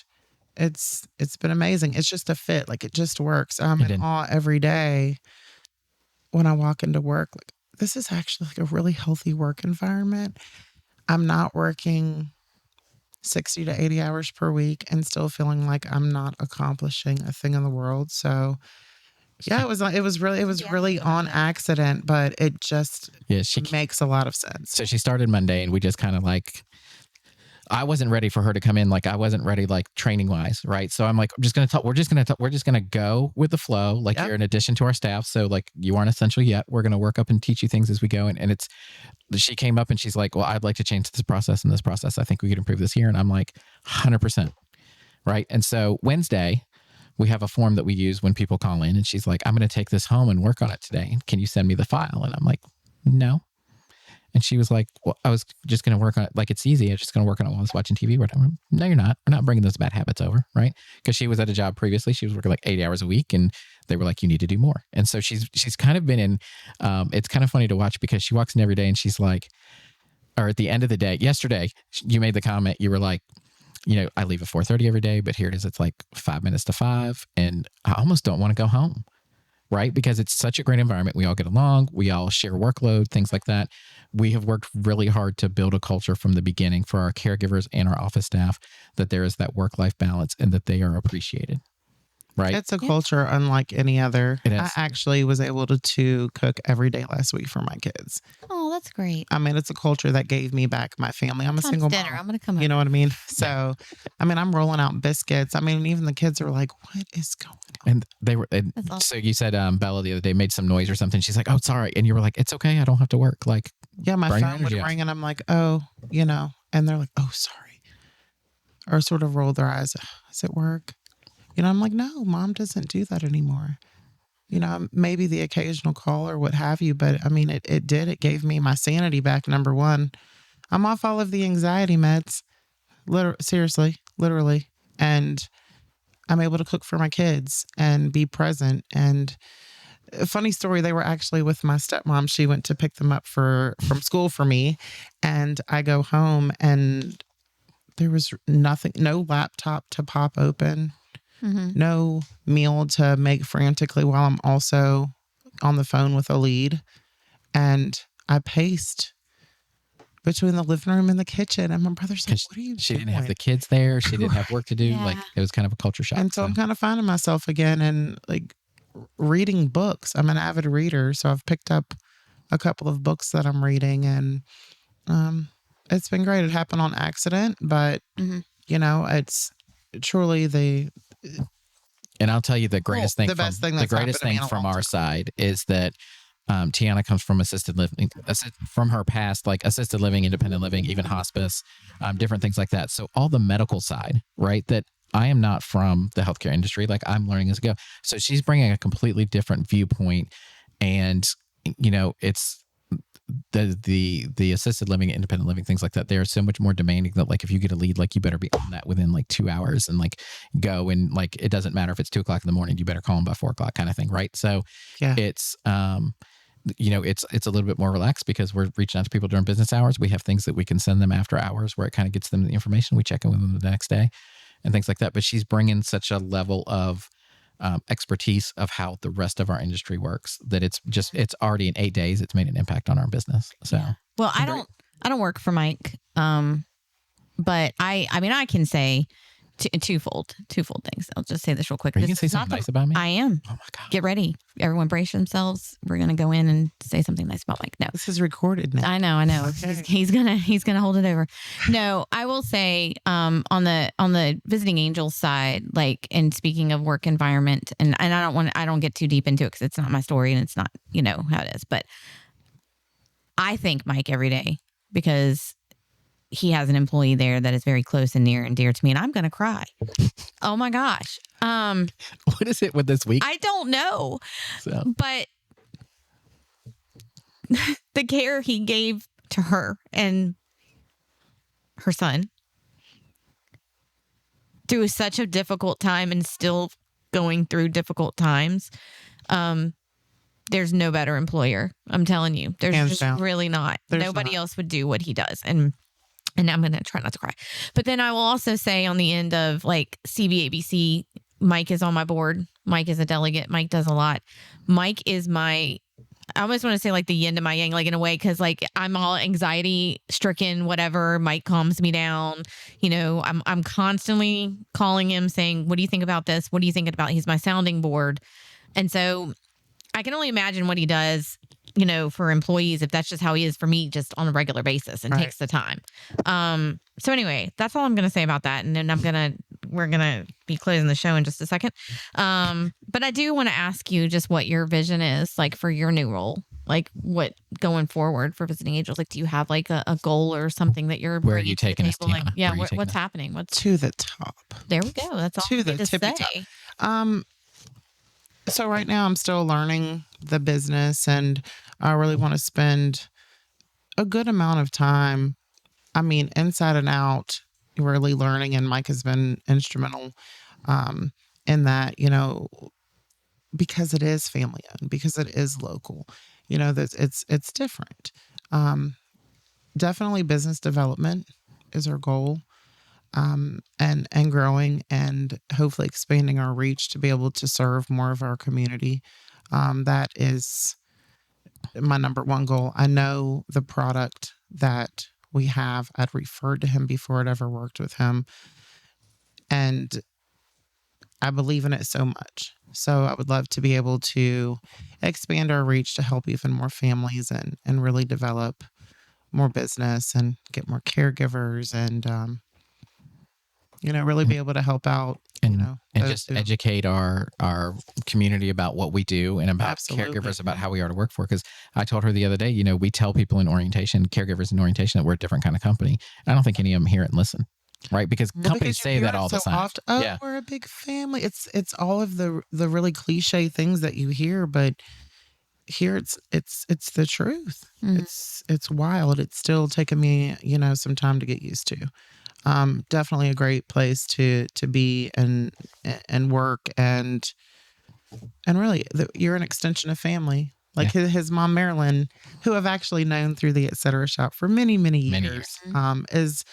it's been amazing. It's just a fit. Like, it just works. I'm in awe every day when I walk into work. Like, this is actually like a really healthy work environment. I'm not working 60 to 80 hours per week and still feeling like I'm not accomplishing a thing in the world. So yeah, it was really on accident, but it just makes a lot of sense. So she started Monday, and we just kind of I wasn't ready for her to come in. Like, I wasn't ready, training wise. Right. So I'm like, we're just going to go with the flow. Like, you're an addition to our staff. So you aren't essential yet. We're going to work up and teach you things as we go. And she came up and she's like, "Well, I'd like to change this process and this process. I think we could improve this here." And I'm like, 100%. Right. And so Wednesday we have a form that we use when people call in, and she's like, I'm going to take this home and work on it today. Can you send me the file? And I'm like, no. And she was like, well, I was just going to work on it. Like, it's easy. I'm just going to work on it while I was watching TV. No, you're not. We're not bringing those bad habits over, right? Because she was at a job previously. She was working like 80 hours a week, and they were like, you need to do more. And so she's kind of been in, it's kind of funny to watch because she walks in every day and she's like, or at the end of the day, yesterday, you made the comment, you were like, I leave at 4:30 every day, but here it is. It's like 5 minutes to 5, and I almost don't want to go home, right? Because it's such a great environment. We all get along. We all share workload, things like that. We have worked really hard to build a culture from the beginning for our caregivers and our office staff that there is that work-life balance and that they are appreciated. Right. It's a culture unlike any other. It is. I actually was able to cook every day last week for my kids. Oh, that's great. I mean, it's a culture that gave me back my family. I'm a single dinner. mom. I'm going to come You know what I mean? So, I mean, I'm rolling out biscuits. I mean, even the kids are like, what is going on? And they were, awesome. So you said Bella the other day made some noise or something. She's like, oh, sorry. And you were like, it's okay. I don't have to work. Like, yeah, my phone would ring and I'm like, oh, and they're like, oh, sorry. Or sort of roll their eyes. Is it work? I'm like, no, Mom doesn't do that anymore. Maybe the occasional call or what have you, but I mean, it did. It gave me my sanity back, number one. I'm off all of the anxiety meds, seriously, literally. And I'm able to cook for my kids and be present. And a funny story, they were actually with my stepmom. She went to pick them up from school for me. And I go home and there was nothing, no laptop to pop open. Mm-hmm. No meal to make frantically while I'm also on the phone with a lead. And I paced between the living room and the kitchen. And my brother's like, what are you She doing? didn't have the kids there. She didn't have work to do. Yeah. Like, it was kind of a culture shock. And so I'm kind of finding myself again and like reading books. I'm an avid reader. So I've picked up a couple of books that I'm reading. And it's been great. It happened on accident. But, it's truly and I'll tell you the greatest thing. The best thing from our side is that Tiana comes from assisted living, from her past, like assisted living, independent living, even hospice, different things like that. So all the medical side, right? That I am not from the healthcare industry. Like, I'm learning as I go. So she's bringing a completely different viewpoint, and it's the assisted living, independent living, things like that. They are so much more demanding that, like, if you get a lead, like, you better be on that within like 2 hours and like go, and like, it doesn't matter if it's 2:00 in the morning, you better call them by 4:00 kind of thing. Right. So it's, it's a little bit more relaxed because we're reaching out to people during business hours. We have things that we can send them after hours where it kind of gets them the information. We check in with them the next day and things like that. But she's bringing such a level of expertise of how the rest of our industry works that it's already in 8 days, it's made an impact on our business. So, well, I don't work for Mike. But I can say twofold things. I'll just say this real quick. Are you going to say something nice about me? I am. Oh my God. Get ready. Everyone brace themselves. We're going to go in and say something nice about Mike. No. This is recorded now. I know. Okay. He's gonna hold it over. No, I will say, on the visiting angels side, like, and speaking of work environment, and I don't get too deep into it because it's not my story and it's not, how it is, but I thank Mike every day because he has an employee there that is very close and near and dear to me, and I'm going to cry. Oh my gosh. What is it with this week? I don't know. But the care he gave to her and her son through such a difficult time and still going through difficult times, there's no better employer. I'm telling you. There's Hands just down. really not. There's Nobody not. else would do what he does. And I'm going to try not to cry. But then I will also say on the end of like CVABC, Mike is on my board. Mike is a delegate. Mike does a lot. Mike is I almost want to say like the yin to my yang, like in a way, because like I'm all anxiety stricken, whatever. Mike calms me down. I'm constantly calling him saying, what do you think about this? What do you think about? He's my sounding board. And so I can only imagine what he does, for employees, if that's just how he is for me, just on a regular basis and takes the time. So anyway, that's all I'm going to say about that. And then we're going to be closing the show in just a second. But I do want to ask you just what your vision is like for your new role, like what going forward for Visiting Angels. Like, do you have like a goal or something that you're Where are bringing you to the taking us, table? Tiana? Like, yeah, Where are you taking what's us? happening? What's To the top. there we go. That's all To I the need to tippy say. So right now I'm still learning the business, and I really want to spend a good amount of time, inside and out, really learning. And Mike has been instrumental in that, because it is family owned, because it is local, that it's different. Definitely business development is our goal. And growing and hopefully expanding our reach to be able to serve more of our community. That is my number one goal. I know the product that we have. I'd referred to him before I'd ever worked with him. And I believe in it so much. So I would love to be able to expand our reach to help even more families and really develop more business and get more caregivers and, really be able to help out, and just educate our community about what we do and about Absolutely. caregivers, about how we are to work for. Because I told her the other day, we tell people in orientation, caregivers in orientation, that we're a different kind of company. I don't think any of them hear it and listen, right? Because companies say that all the time. Often, we're a big family. It's all of the really cliche things that you hear, but here it's the truth. It's wild. It's still taken me, some time to get used to. Definitely a great place to be and work and really you're an extension of family. Like his mom, Marilyn, who I've actually known through the Etc. shop for many, many years, is,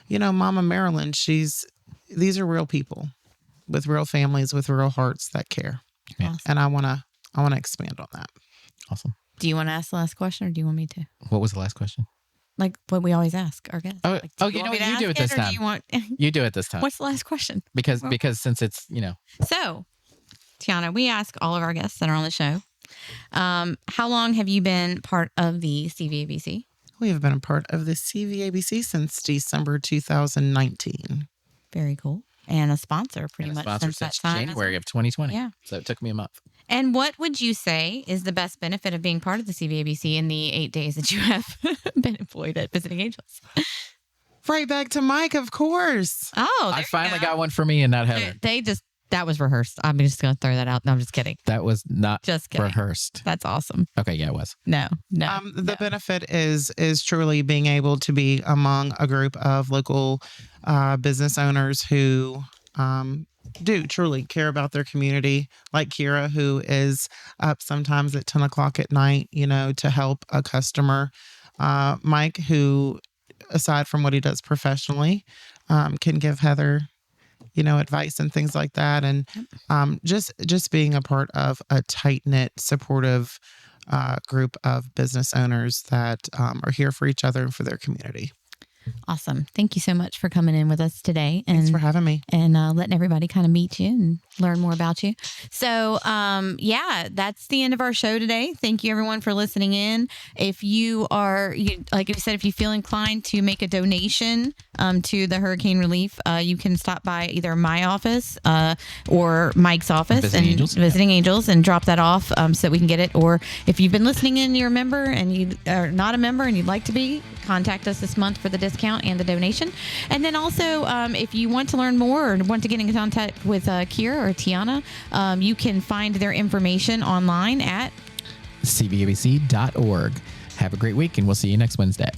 Mama Marilyn. These are real people with real families, with real hearts that care. Yeah. And I want to expand on that. Awesome. Do you want to ask the last question, or do you want me to? What was the last question? Like what we always ask our guests. You do it this time. You do it this time. What's the last question? Because since it's, So, Tiana, we ask all of our guests that are on the show, how long have you been part of the CVABC? We have been a part of the CVABC since December 2019. Very cool. And a sponsor pretty much since that time. January of 2020. Yeah. So it took me a month. And what would you say is the best benefit of being part of the CVABC in the 8 days that you have been employed at Visiting Angels? Right back to Mike, of course. Oh, I finally got one for me and not Heather. That was rehearsed. I'm just going to throw that out. No, I'm just kidding. That was not just kidding. Rehearsed. That's awesome. Okay, yeah, it was. No. The benefit is truly being able to be among a group of local business owners who do truly care about their community, like Kira, who is up sometimes at 10 o'clock at night, to help a customer. Mike, who, aside from what he does professionally, can give Heather, advice and things like that. And just being a part of a tight-knit, supportive group of business owners that are here for each other and for their community. Awesome. Thank you so much for coming in with us today. And, thanks for having me. And letting everybody kind of meet you and learn more about you. So, that's the end of our show today. Thank you, everyone, for listening in. If you are, like we said, if you feel inclined to make a donation to the hurricane relief, you can stop by either my office or Mike's office Visiting Angels and drop that off so that we can get it. Or if you've been listening in, you're a member and you are not a member and you'd like to be, contact us this month for the discount and the donation. And then also, if you want to learn more or want to get in contact with Kira or Tiana, you can find their information online at cvabc.org. Have a great week, and we'll see you next Wednesday.